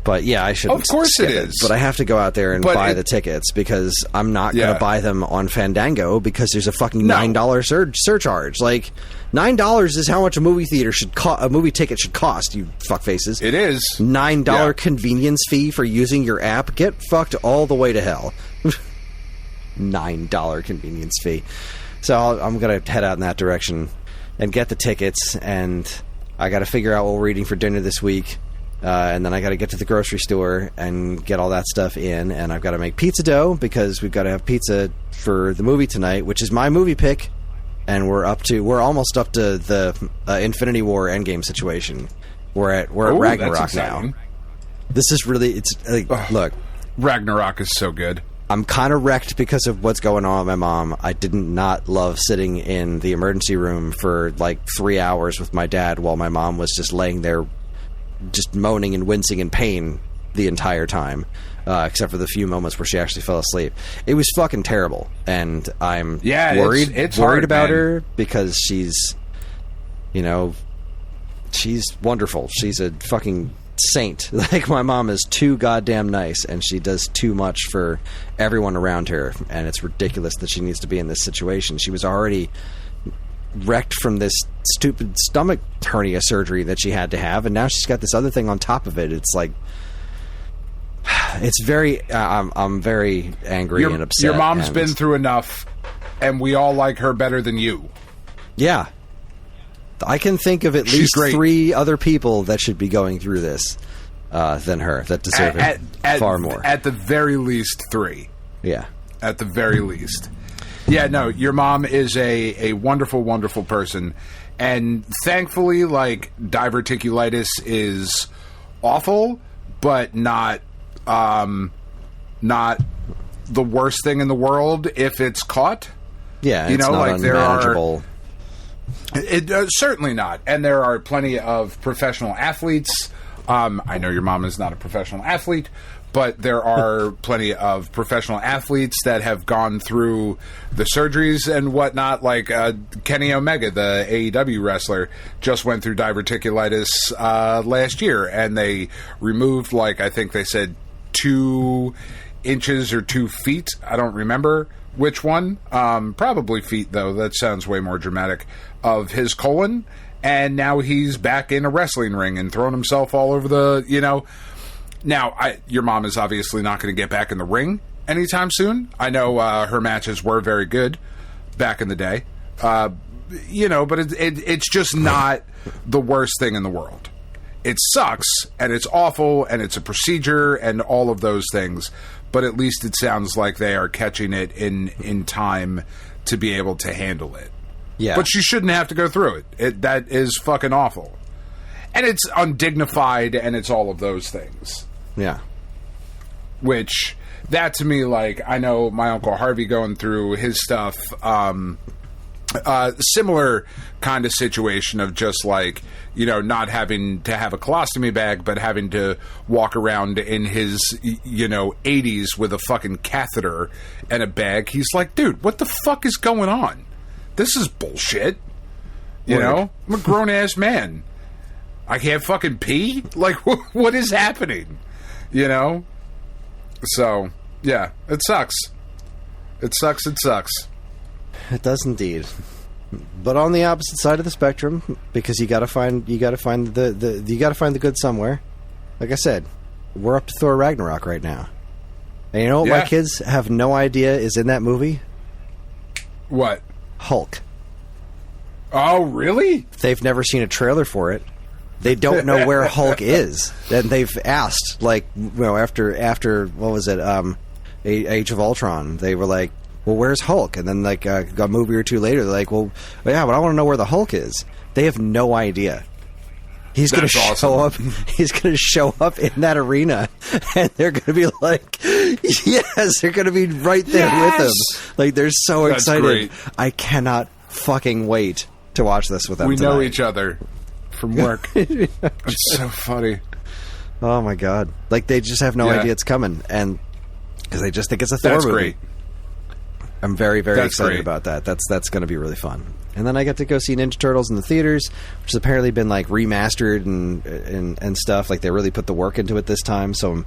But yeah, I should. Of course it is. But I have to go out there and buy the tickets, because I'm not going to buy them on Fandango, because there's a fucking $9 surcharge. Like, $9 is how much a movie theater a movie ticket should cost. You fuckfaces. It is $9 convenience fee for using your app. Get fucked all the way to hell. $9 convenience fee. So I'm going to head out in that direction and get the tickets, and I got to figure out what we're eating for dinner this week. And then I got to get to the grocery store and get all that stuff in, and I've got to make pizza dough, because we've got to have pizza for the movie tonight, which is my movie pick, and we're almost up to the Infinity War Endgame situation. We're at Ragnarok now. This is really look, Ragnarok is so good. I'm kind of wrecked because of what's going on with my mom. I did not love sitting in the emergency room for like 3 hours with my dad while my mom was just laying there, just moaning and wincing in pain the entire time, except for the few moments where she actually fell asleep. It was fucking terrible, and I'm worried. It's worried hard, about man. her, because she's wonderful. She's a fucking saint. Like, my mom is too goddamn nice, and she does too much for everyone around her, and it's ridiculous that she needs to be in this situation. She was already wrecked from this stupid stomach hernia surgery that she had to have, and now she's got this other thing on top of it. It's like, it's very I'm very angry and upset. Your mom's been through enough, and we all like her better than you. Yeah, I can think of at least 3 other people that should be going through this than her, that deserve it far more. At the very least 3. Yeah, at the very least. Yeah, no, your mom is a wonderful, wonderful person. And thankfully, like, diverticulitis is awful, but not the worst thing in the world if it's caught. Yeah, it's not unmanageable. Certainly not. And there are plenty of professional athletes. I know your mom is not a professional athlete, but there are plenty of professional athletes that have gone through the surgeries and whatnot. Like Kenny Omega, the AEW wrestler, just went through diverticulitis last year, and they removed, like, I think they said 2 inches or 2 feet. I don't remember which one. Probably feet, though. That sounds way more dramatic. Of his colon, and now he's back in a wrestling ring and throwing himself all over the, Now, your mom is obviously not going to get back in the ring anytime soon. I know her matches were very good back in the day. But it's just not the worst thing in the world. It sucks, and it's awful, and it's a procedure, and all of those things. But at least it sounds like they are catching it in time to be able to handle it. Yeah. But she shouldn't have to go through it. That is fucking awful. And it's undignified, and it's all of those things. Yeah. Which, that to me, like, I know my Uncle Harvey going through his stuff, similar kind of situation of just, like, not having to have a colostomy bag, but having to walk around in his, 80s with a fucking catheter and a bag. He's like, dude, what the fuck is going on? This is bullshit. I'm a grown-ass man. I can't fucking pee? Like, what is happening? So, yeah, it sucks. It sucks. It does indeed. But on the opposite side of the spectrum, because you gotta find the good somewhere. Like I said, we're up to Thor Ragnarok right now. And you know what my kids have no idea is in that movie? What? Hulk. Oh, really? They've never seen a trailer for it. They don't know where Hulk is. And they've asked, like, you know, after what was it, Age of Ultron, they were like, well, where's Hulk? And then, like, a movie or two later, they're like, well, yeah, but I want to know where the Hulk is. They have no idea. He's going to show up. He's going to show up in that arena, and they're going to be like, yes, they're going to be right there with him. Like, they're so excited. Great. I cannot fucking wait to watch this with them We tonight. know each other from work. It's so funny. Oh my god! Like, they just have no idea it's coming, and because they just think it's a Thor movie. Great. I'm very, very excited great. about that. That's going to be really fun. And then I get to go see Ninja Turtles in the theaters, which has apparently been like remastered and stuff. Like, they really put the work into it this time. So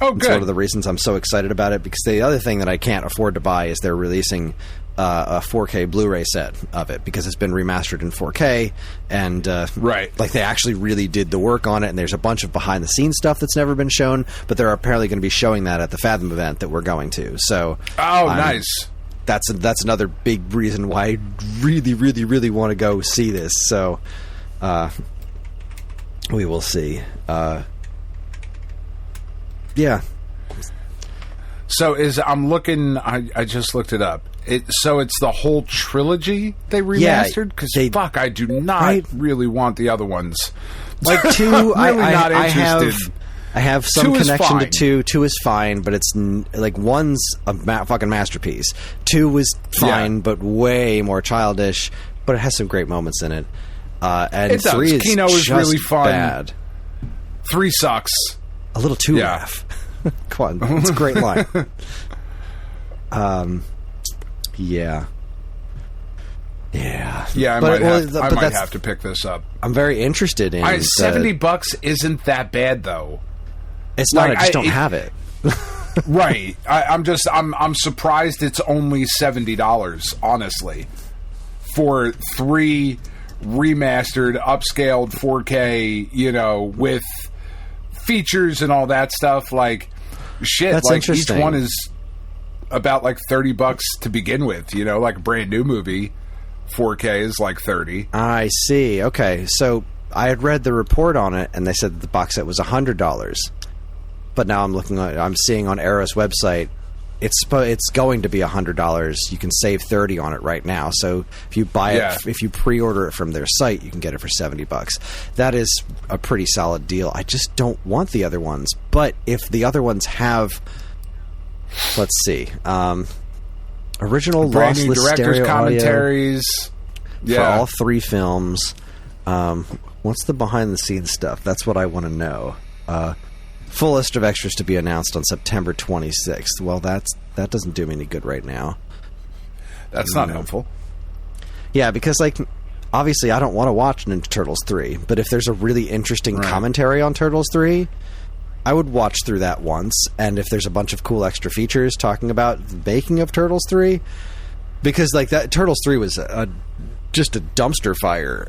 it's one of the reasons I'm so excited about it. Because the other thing that I can't afford to buy is they're releasing a 4K Blu-ray set of it, because it's been remastered in 4K, and like, they actually really did the work on it. And there's a bunch of behind the scenes stuff that's never been shown, but they're apparently going to be showing that at the Fathom event that we're going to. So nice. That's another big reason why I really, really, really want to go see this. So we will see. Yeah. So I'm looking. I just looked it up. So it's the whole trilogy they remastered? Because fuck, I do not really want the other ones. Like, 2, I'm really not interested. I have some connection to 2. 2 is fine, but it's like 1's a fucking masterpiece. 2 was fine, but way more childish. But it has some great moments in it. And it does. 3 is Kino is just really fun. Bad. 3 sucks. A little too rough. Come on, it's a great line. Yeah. I might have to pick this up. I'm very interested in $70 isn't that bad, though. It's not. I just don't have it. Right. I'm surprised it's only $70. Honestly, for 3 remastered, upscaled 4K, you know, with features and all that stuff. Like, shit. That's like, each interesting. one is about like $30 to begin with. You know, like a brand new movie. 4K is like $30. I see. Okay, so I had read the report on it, and they said that the box set was $100. But now I'm seeing on Arrow's website, it's going to be $100. You can save $30 on it right now. So if you buy it, if you pre-order it from their site, you can get it for $70. That is a pretty solid deal. I just don't want the other ones. But if the other ones have, let's see. Original brand new lossless director's stereo commentaries audio for all 3 films. What's the behind the scenes stuff? That's what I want to know. Full list of extras to be announced on September 26th. Well, that doesn't do me any good right now. That's not helpful. Yeah, because, like, obviously I don't want to watch Ninja Turtles 3, but if there's a really interesting commentary on Turtles 3, I would watch through that once. And if there's a bunch of cool extra features talking about the making of Turtles 3, because, like, that Turtles 3 was just a dumpster fire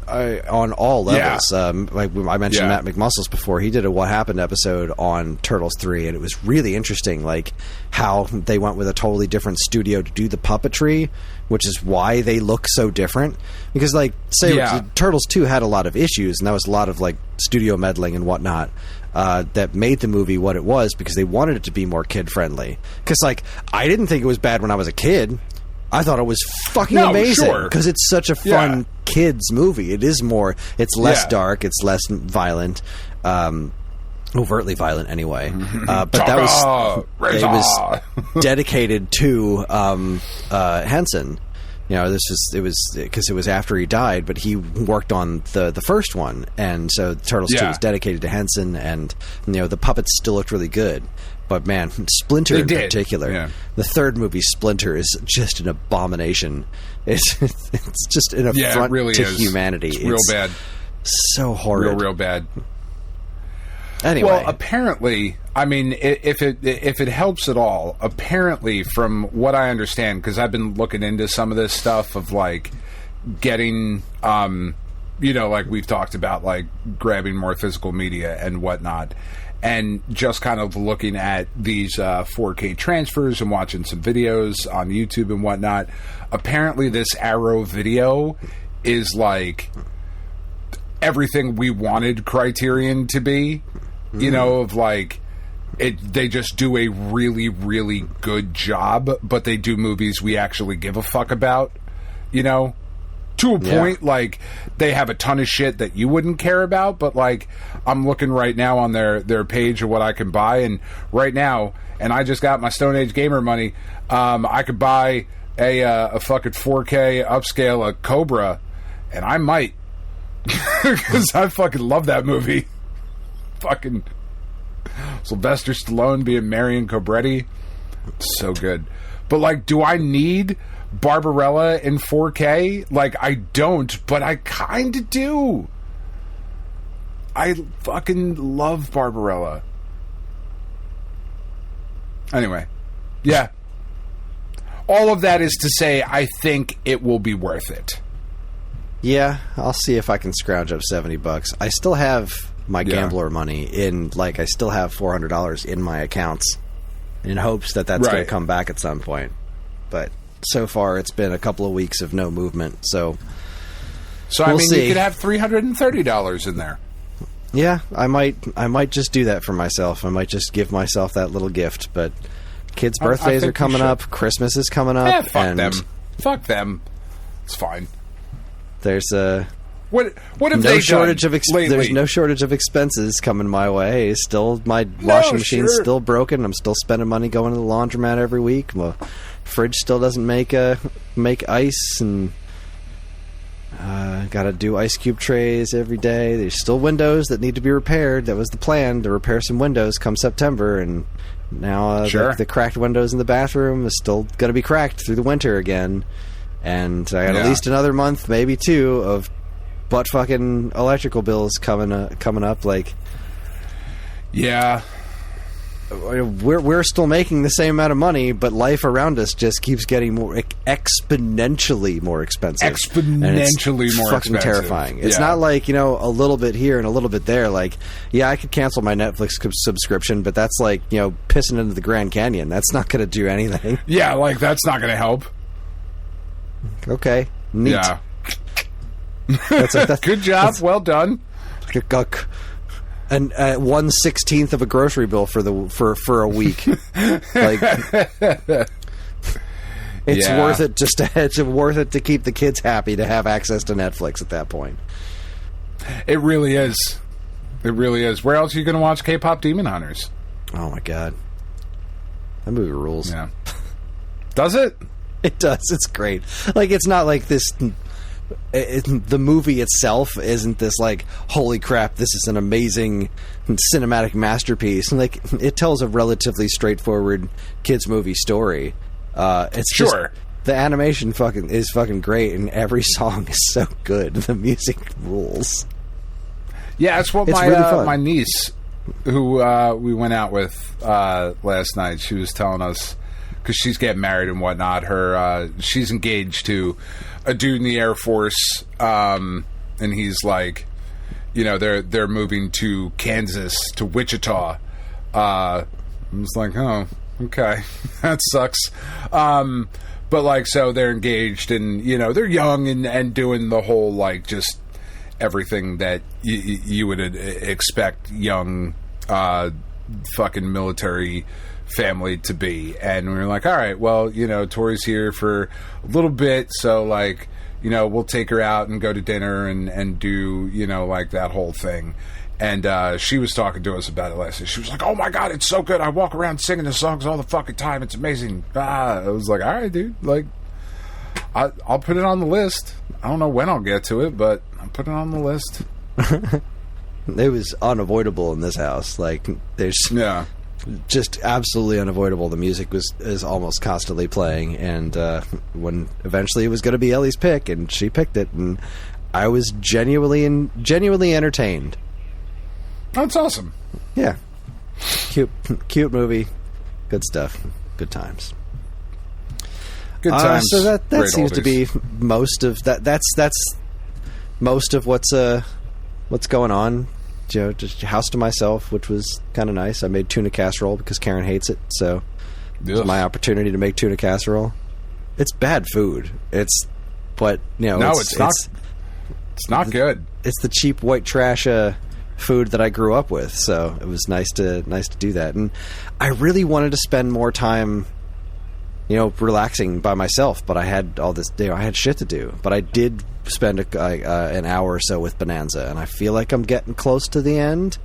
on all levels. Like I mentioned Matt McMuscles before. He did a What Happened episode on Turtles 3, and it was really interesting, like, how they went with a totally different studio to do the puppetry, which is why they look so different. Because, like, Turtles 2 had a lot of issues, and that was a lot of, like, studio meddling and whatnot. That made the movie what it was, because they wanted it to be more kid-friendly. Because, like, I didn't think it was bad when I was a kid. I thought it was fucking amazing, because it's such a fun kids movie. It is more, it's less dark, it's less violent, overtly violent anyway. But it was dedicated to Henson. You know, it was because it was after he died, but he worked on the first one, and so Turtles 2 was dedicated to Henson, and, you know, the puppets still looked really good. But, man, Splinter in particular, the third movie, Splinter, is just an abomination. It's just an affront to humanity. It's real bad. So horrid. Real bad. Anyway. Well, apparently, I mean, if it helps at all, apparently, from what I understand, because I've been looking into some of this stuff of, like, getting, you know, like we've talked about, like, grabbing more physical media and whatnot. and just kind of looking at these 4K transfers and watching some videos on YouTube and whatnot. Apparently, this Arrow video is like everything we wanted Criterion to be. You know, of like they just do a really, really good job, but they do movies we actually give a fuck about. You know, to a point, like they have a ton of shit that you wouldn't care about, but like I'm looking right now on their page of what I can buy, and right now, and I just got my Stone Age gamer money. I could buy a fucking 4K upscale of Cobra, and I might because I fucking love that movie. Fucking Sylvester Stallone being Marion Cobretti, so good. But like, do I need Barbarella in 4K? Like, I don't, but I kind of do. I fucking love Barbarella. Anyway, yeah. All of that is to say, I think it will be worth it. Yeah, I'll see if I can scrounge up $70. I still have my gambler money in, like, I still have $400 in my accounts in hopes that that's going to come back at some point. But so far, it's been a couple of weeks of no movement, so we'll I mean, see. You could have $330 in there. Yeah, I might just do that for myself. I might just give myself that little gift. But kids' birthdays are coming up. Christmas is coming up. Fuck them. Fuck them. It's fine. There's a what have they shortage done of lately? There's no shortage of expenses coming my way. Still, my washing machine's still broken. I'm still spending money going to the laundromat every week. My fridge still doesn't make ice, and got to do ice cube trays every day. There's still windows that need to be repaired. That was the plan, to repair some windows come September, and now the cracked windows in the bathroom is still going to be cracked through the winter again. And I got at least another month, maybe two, of butt fucking electrical bills coming up. Like, yeah, we're still making the same amount of money, but life around us just keeps getting more exponentially more expensive. Exponentially more fucking expensive. Terrifying. It's not like, you know, a little bit here and a little bit there. Like, yeah, I could cancel my Netflix subscription, but that's like, you know, pissing into the Grand Canyon. That's not going to do anything. Yeah, like that's not going to help. Okay, neat. Yeah. That's good job. Well done. And 1/16 of a grocery bill for a week. Like, it's worth it. It's worth it to keep the kids happy to have access to Netflix at that point. It really is. It really is. Where else are you going to watch K-pop Demon Hunters? Oh my god, that movie rules. Yeah. Does it? It does. It's great. Like, it's not like this. The movie itself isn't this like, holy crap, this is an amazing cinematic masterpiece. And like, it tells a relatively straightforward kids movie story. It's just, the animation is fucking great, and every song is so good. The music rules. Yeah, it's what my niece, who we went out with last night, she was telling us, because she's getting married and whatnot. She's engaged to a dude in the Air Force, and he's like, you know, they're moving to Kansas, to Wichita. I was like, oh, okay, that sucks. But like, so they're engaged, and you know, they're young and doing the whole like just everything that you would expect young fucking military family to be. And we were like, all right, well, you know, Tori's here for a little bit, so like, you know, we'll take her out and go to dinner and do, you know, like that whole thing. And she was talking to us about it last night. She was like, oh my god, it's so good, I walk around singing the songs all the fucking time, it's amazing. I was like, all right, dude, like, I'll put it on the list. I don't know when I'll get to it, but I'll put it on the list. It was unavoidable in this house. Like, there's just absolutely unavoidable. The music is almost constantly playing, and when eventually it was going to be Ellie's pick, and she picked it, and I was genuinely entertained. That's awesome. Yeah, cute movie, good stuff, good times. Good times. So that seems to be most of that. That's most of what's going on just house to myself, which was kind of nice. I made tuna casserole because Karen hates it, so it was my opportunity to make tuna casserole. It's bad food. It's not good. It's the cheap white trash food that I grew up with, so it was nice to do that. And I really wanted to spend more time, relaxing by myself, but I had all this. I had shit to do. But I did spend an hour or so with Bananza, and I feel like I'm getting close to the end.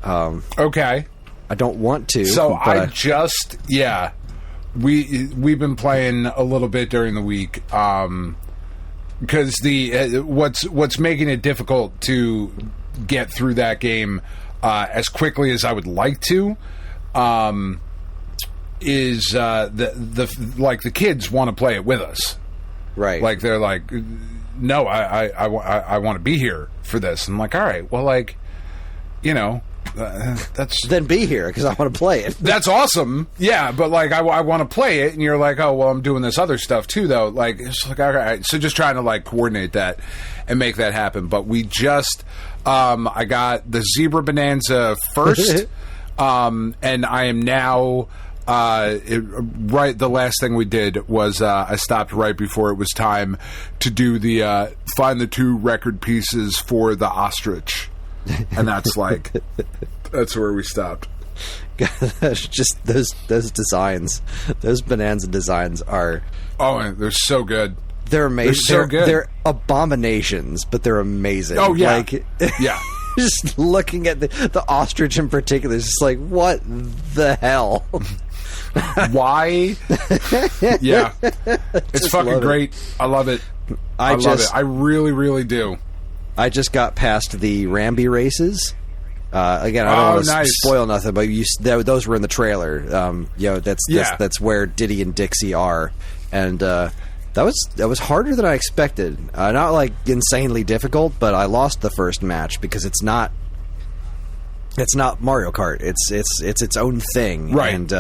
Okay. I don't want to. So we've been playing a little bit during the week. Because what's making it difficult to get through that game as quickly as I would like to is the kids want to play it with us, right? Like they're like, no, I want to be here for this. I'm like, all right, well, that's then be here because I want to play it. That's awesome, yeah. But I want to play it, and you're like, oh well, I'm doing this other stuff too, though. It's like, all right. So just trying to coordinate that and make that happen. But we just, I got the Zebra Bananza first, and I am now. The last thing we did was I stopped right before it was time to do the find the 2 record pieces for the ostrich. And that's that's where we stopped. Just those designs, those Bananza designs are... Oh, they're so good. They're amazing. They're so good. They're abominations, but they're amazing. Oh, yeah. Yeah. Just looking at the ostrich in particular, it's just like, what the hell? Why? Yeah. It's fucking great. I love it. I love it. I really, really do. I just got past the Ramby races. Again, I don't want to spoil nothing, but those were in the trailer. That's where Diddy and Dixie are, and that was harder than I expected. Not insanely difficult, but I lost the first match because it's not Mario Kart. It's its own thing, right? And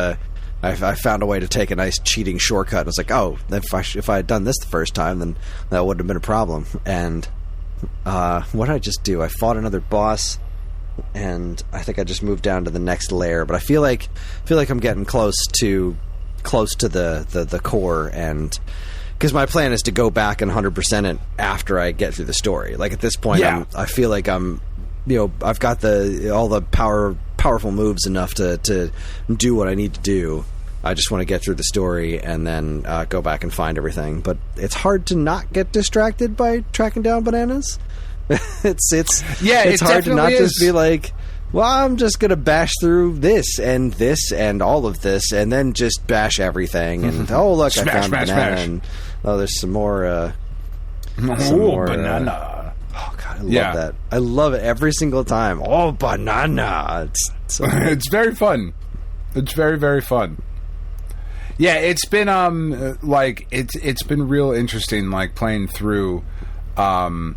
I found a way to take a nice cheating shortcut. I was like, oh, if I had done this the first time, then that wouldn't have been a problem. And what did I just do? I fought another boss, and I think I just moved down to the next layer. But I feel like I'm getting close to the core, and because my plan is to go back and 100% it after I get through the story. At this point, yeah. I feel like I'm, I've got all the powerful moves enough to do what I need to do. I just want to get through the story and then go back and find everything. But it's hard to not get distracted by tracking down bananas. It's hard to not just be like, well, I'm just going to bash through this and all of this, and then just bash everything. And oh, look, I found a banana. And there's some more. Banana. Oh God, I love that. I love it every single time. Oh, banana! It's very fun. It's very, very fun. Yeah, it's been it's been real interesting, playing through, and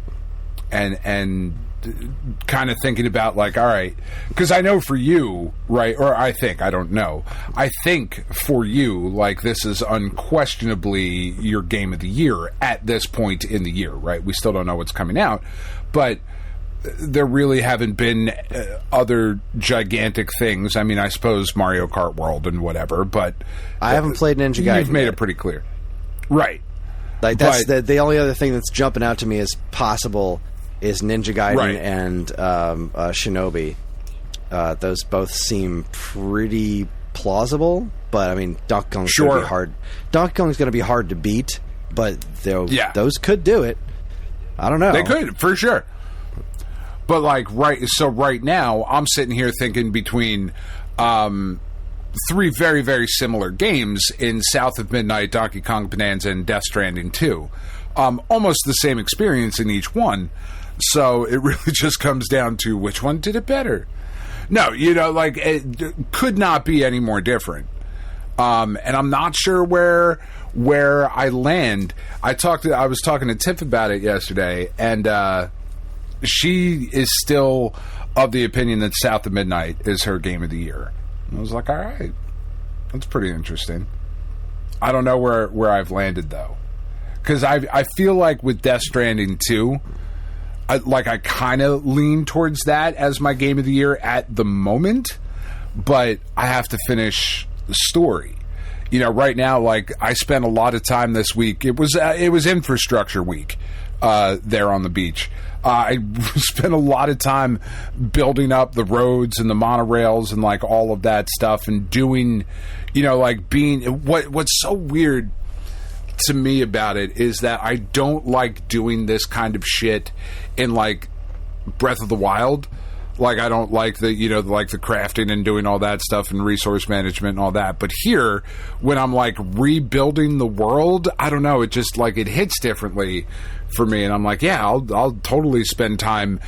kind of thinking about all right, because I know for you, right, or I don't know, I think for you, this is unquestionably your game of the year at this point in the year, right? We still don't know what's coming out, but there really haven't been other gigantic things. I mean, I suppose Mario Kart World and whatever, but I haven't played Ninja Gaiden. You've made it pretty clear, right? That's the only other thing that's jumping out to me as possible is Ninja Gaiden and Shinobi. Those both seem pretty plausible, but I mean, Donkey Kong's going to be hard. Donkey Kong's going to be hard to beat, but those could do it. I don't know. They could, for sure. But right now, I'm sitting here thinking between 3 very, very similar games in South of Midnight, Donkey Kong Bonanza, and Death Stranding 2. Almost the same experience in each one. So it really just comes down to which one did it better. No, it could not be any more different. And I'm not sure where I land. I was talking to Tiff about it yesterday, and she is still of the opinion that South of Midnight is her game of the year. And I was like, all right, that's pretty interesting. I don't know where I've landed, though. Because I feel like with Death Stranding 2, I kind of lean towards that as my game of the year at the moment, but I have to finish the story. You know, right now, like, I spent a lot of time this week. It was infrastructure week there on the beach. I spent a lot of time building up the roads and the monorails and, like, all of that stuff, and doing, you know, like, being... What's so weird to me about it is that I don't like doing this kind of shit in, like, Breath of the Wild. Like, I don't like the, you know, like the crafting and doing all that stuff and resource management and all that. But here, when I'm, like, rebuilding the world, I don't know, it just, like, it hits differently for me. And I'm like, yeah, I'll totally spend time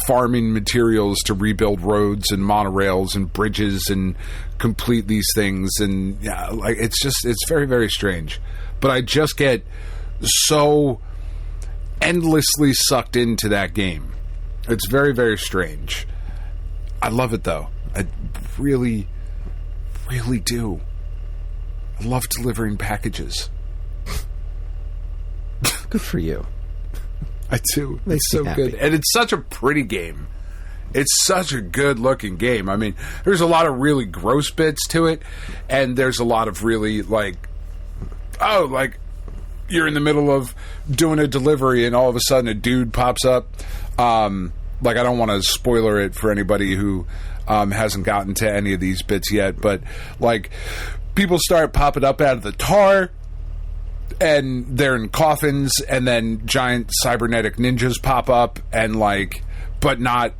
farming materials to rebuild roads and monorails and bridges and complete these things. And, yeah, like, it's very, very strange. But I just get so endlessly sucked into that game. It's very, very strange. I love it, though. I really, really do. I love delivering packages. Good for you. I do. It's so good. And it's such a pretty game. It's such a good-looking game. I mean, there's a lot of really gross bits to it, and there's a lot of really, like, you're in the middle of doing a delivery, and all of a sudden a dude pops up. Like, I don't want to spoiler it for anybody who hasn't gotten to any of these bits yet, but, like, people start popping up out of the tar, and they're in coffins, and then giant cybernetic ninjas pop up, and, like, but not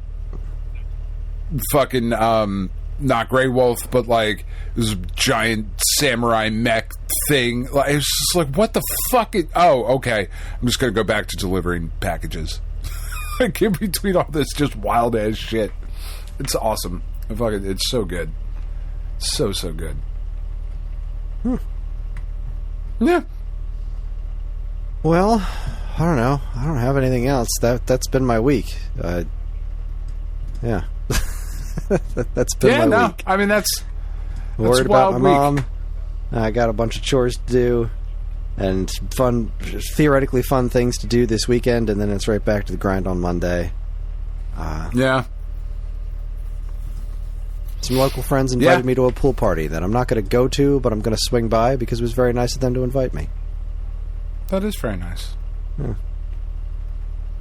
fucking, not Grey Wolf, but, like, this giant samurai mech thing. Like, it's just like, what the fuck? Okay. I'm just going to go back to delivering packages. Like, in between all this just wild ass shit. It's awesome. It's so good. So good. Yeah. Well, I don't know. I don't have anything else. That's been my week. Yeah. That's been my week. I mean, that's worried about my mom. I got a bunch of chores to do and theoretically fun things to do this weekend, and then it's right back to the grind on Monday. Yeah. Some local friends invited me to a pool party that I'm not going to go to, but I'm going to swing by because it was very nice of them to invite me. That is very nice.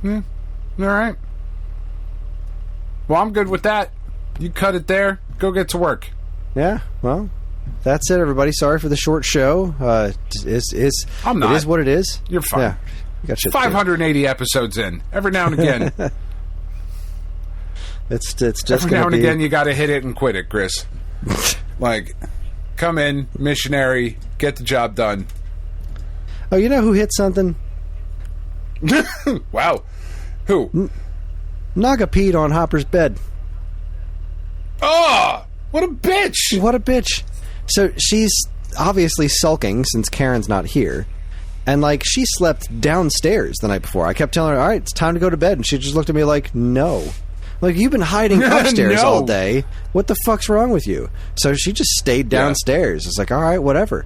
Yeah. All right. Well, I'm good with that. You cut it there. Go get to work. Yeah, well, that's it, everybody. Sorry for the short show. I'm not. It is what it is. You're fine. Yeah, you got shit 580 episodes in. Every now and again. It's just every now and again you got to hit it and quit it, Kris. Like, come in, missionary, get the job done. Oh, you know who hit something? Wow. Who? Naga peed on Hopper's bed. Oh, what a bitch! What a bitch. So she's obviously sulking since Karen's not here. And, like, she slept downstairs the night before. I kept telling her, all right, it's time to go to bed. And she just looked at me like, no. Like, you've been hiding upstairs all day. What the fuck's wrong with you? So she just stayed downstairs. It's like, all right, whatever.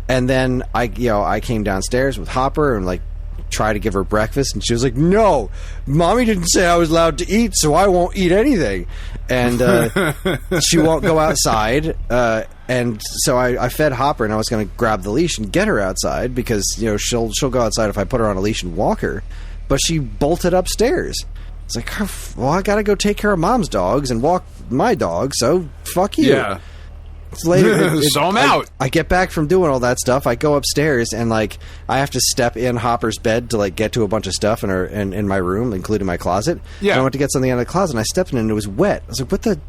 And then I came downstairs with Hopper and, like, tried to give her breakfast, and she was like, no, Mommy didn't say I was allowed to eat, so I won't eat anything. And she won't go outside. And so I fed Hopper, and I was going to grab the leash and get her outside because, you know, she'll go outside if I put her on a leash and walk her. But she bolted upstairs. It's like, well, I got to go take care of Mom's dogs and walk my dog, so fuck you. Yeah. Later, so I'm out. I get back from doing all that stuff. I go upstairs and, like, I have to step in Hopper's bed to, like, get to a bunch of stuff in my room, including my closet. Yeah. And I went to get something out of the closet, and I stepped in, and it was wet. I was like,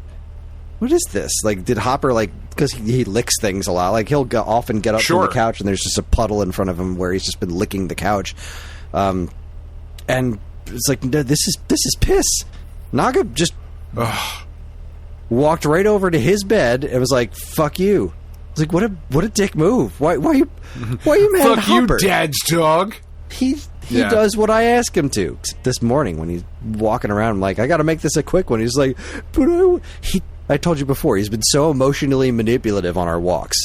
what is this? Like, did Hopper, like, because he licks things a lot. Like, he'll often get up from the couch, and there's just a puddle in front of him where he's just been licking the couch. And it's like, no, this is piss. Naga just... walked right over to his bed and was like, fuck you. I was like, what a dick move. Why are you mad at Hopper? Fuck you, Dad's dog. He does what I ask him to. This morning when he's walking around, I'm like, I got to make this a quick one. He's like, but I told you before, he's been so emotionally manipulative on our walks.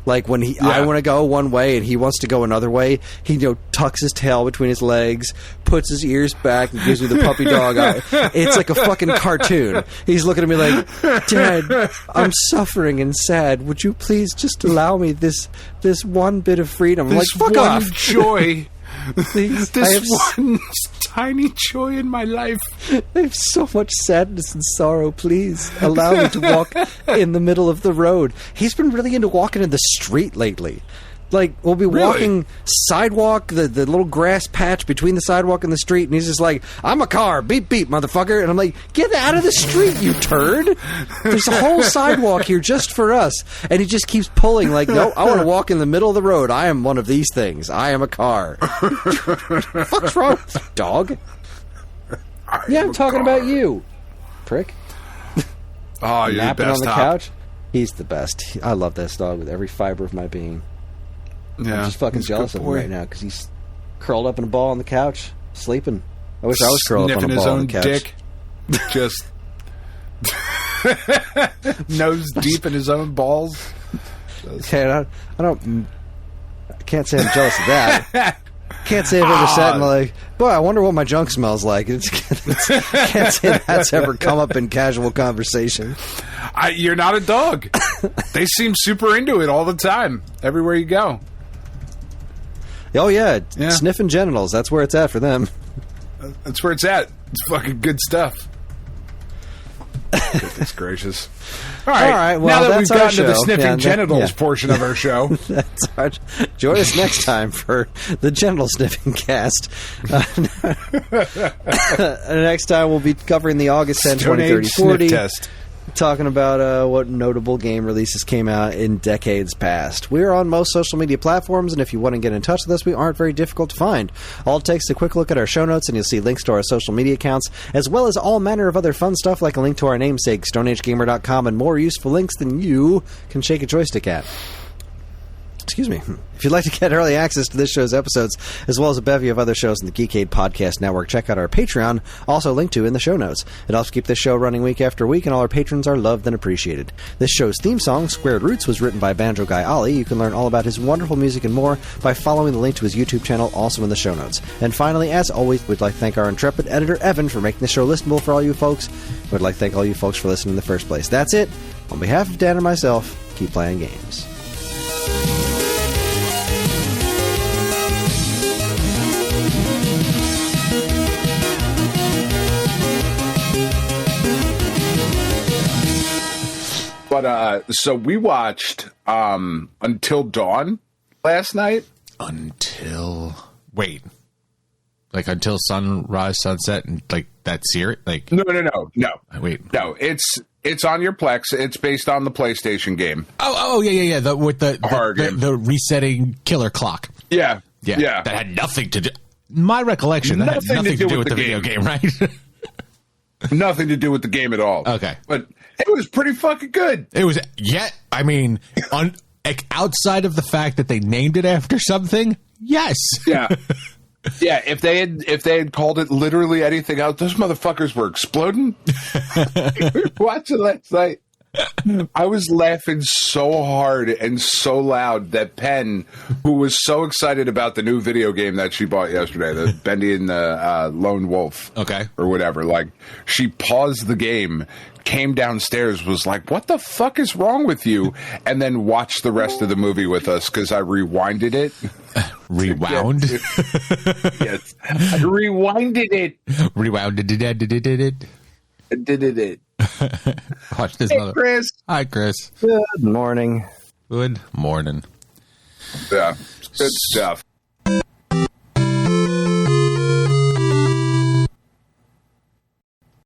Like when I want to go one way and he wants to go another way, he tucks his tail between his legs, puts his ears back, and gives me the puppy dog eye. It's like a fucking cartoon. He's looking at me like, Dad, I'm suffering and sad. Would you please just allow me this one bit of freedom? I'm like, fuck off. Joy. Please, this one tiny joy in my life. I have so much sadness and sorrow. Please allow me to walk in the middle of the road. He's been really into walking in the street lately. Like, we'll be walking sidewalk, the little grass patch between the sidewalk and the street, and he's just like, I'm a car, beep, beep, motherfucker. And I'm like, get out of the street, you turd. There's a whole sidewalk here just for us. And he just keeps pulling like, no, I want to walk in the middle of the road. I am one of these things. I am a car. What's wrong with you, dog? I'm talking about you, prick. Oh, you're napping the best on the couch. He's the best. I love this dog with every fiber of my being. Yeah, I'm just fucking jealous of him right now because he's curled up in a ball on the couch, sleeping. I wish I was curled up on a ball on the couch. Dick, just nose deep in his own balls. Okay, I can't say I'm jealous of that. Can't say I've ever sat and like, boy, I wonder what my junk smells like. Can't say that's ever come up in casual conversation. You're not a dog. They seem super into it all the time, everywhere you go. Oh, yeah. Sniffing genitals. That's where it's at for them. That's where it's at. It's fucking good stuff. Goodness gracious. All right. Well, now that we've gotten show. to the sniffing genitals portion of our show. That's our, join us next time for the genital sniffing cast. Next time we'll be covering the August 10, 20, 30, 40. Test. Talking about what notable game releases came out in decades past. We're on most social media platforms, and if you want to get in touch with us, we aren't very difficult to find. All it takes is a quick look at our show notes, and you'll see links to our social media accounts, as well as all manner of other fun stuff like a link to our namesake, StoneAgeGamer.com, and more useful links than you can shake a joystick at. Excuse me. If you'd like to get early access to this show's episodes, as well as a bevy of other shows in the Geekade Podcast Network, check out our Patreon, also linked to in the show notes. It helps keep this show running week after week, and all our patrons are loved and appreciated. This show's theme song, Squared Roots, was written by Banjo Guy Ollie. You can learn all about his wonderful music and more by following the link to his YouTube channel, also in the show notes. And finally, as always, we'd like to thank our intrepid editor, Evan, for making the show listenable for all you folks. We'd like to thank all you folks for listening in the first place. That's it. On behalf of Dan and myself, keep playing games. But so we watched Until Dawn last night. Until sunrise, sunset, and like that series? Like No. Wait. No, it's on your Plex. It's based on the PlayStation game. Oh, yeah. With the resetting killer clock. Yeah. That had nothing to do. My recollection, that had nothing to do with the video game, right? Nothing to do with the game at all. Okay. But it was pretty fucking good. It was, I mean, outside of the fact that they named it after something, yes. Yeah. Yeah, if they had called it literally anything else, those motherfuckers were exploding. We were watching last night. I was laughing so hard and so loud that Penn, who was so excited about the new video game that she bought yesterday, the Bendy and the Lone Wolf, or whatever, like she paused the game, came downstairs, was like, "What the fuck is wrong with you?" And then watched the rest of the movie with us because I rewinded it. Rewound? Yes, I rewinded it. Rewounded it. Did it. Watch this, hey, Kris. Hi, Kris. Good morning. Good morning. Yeah, good stuff.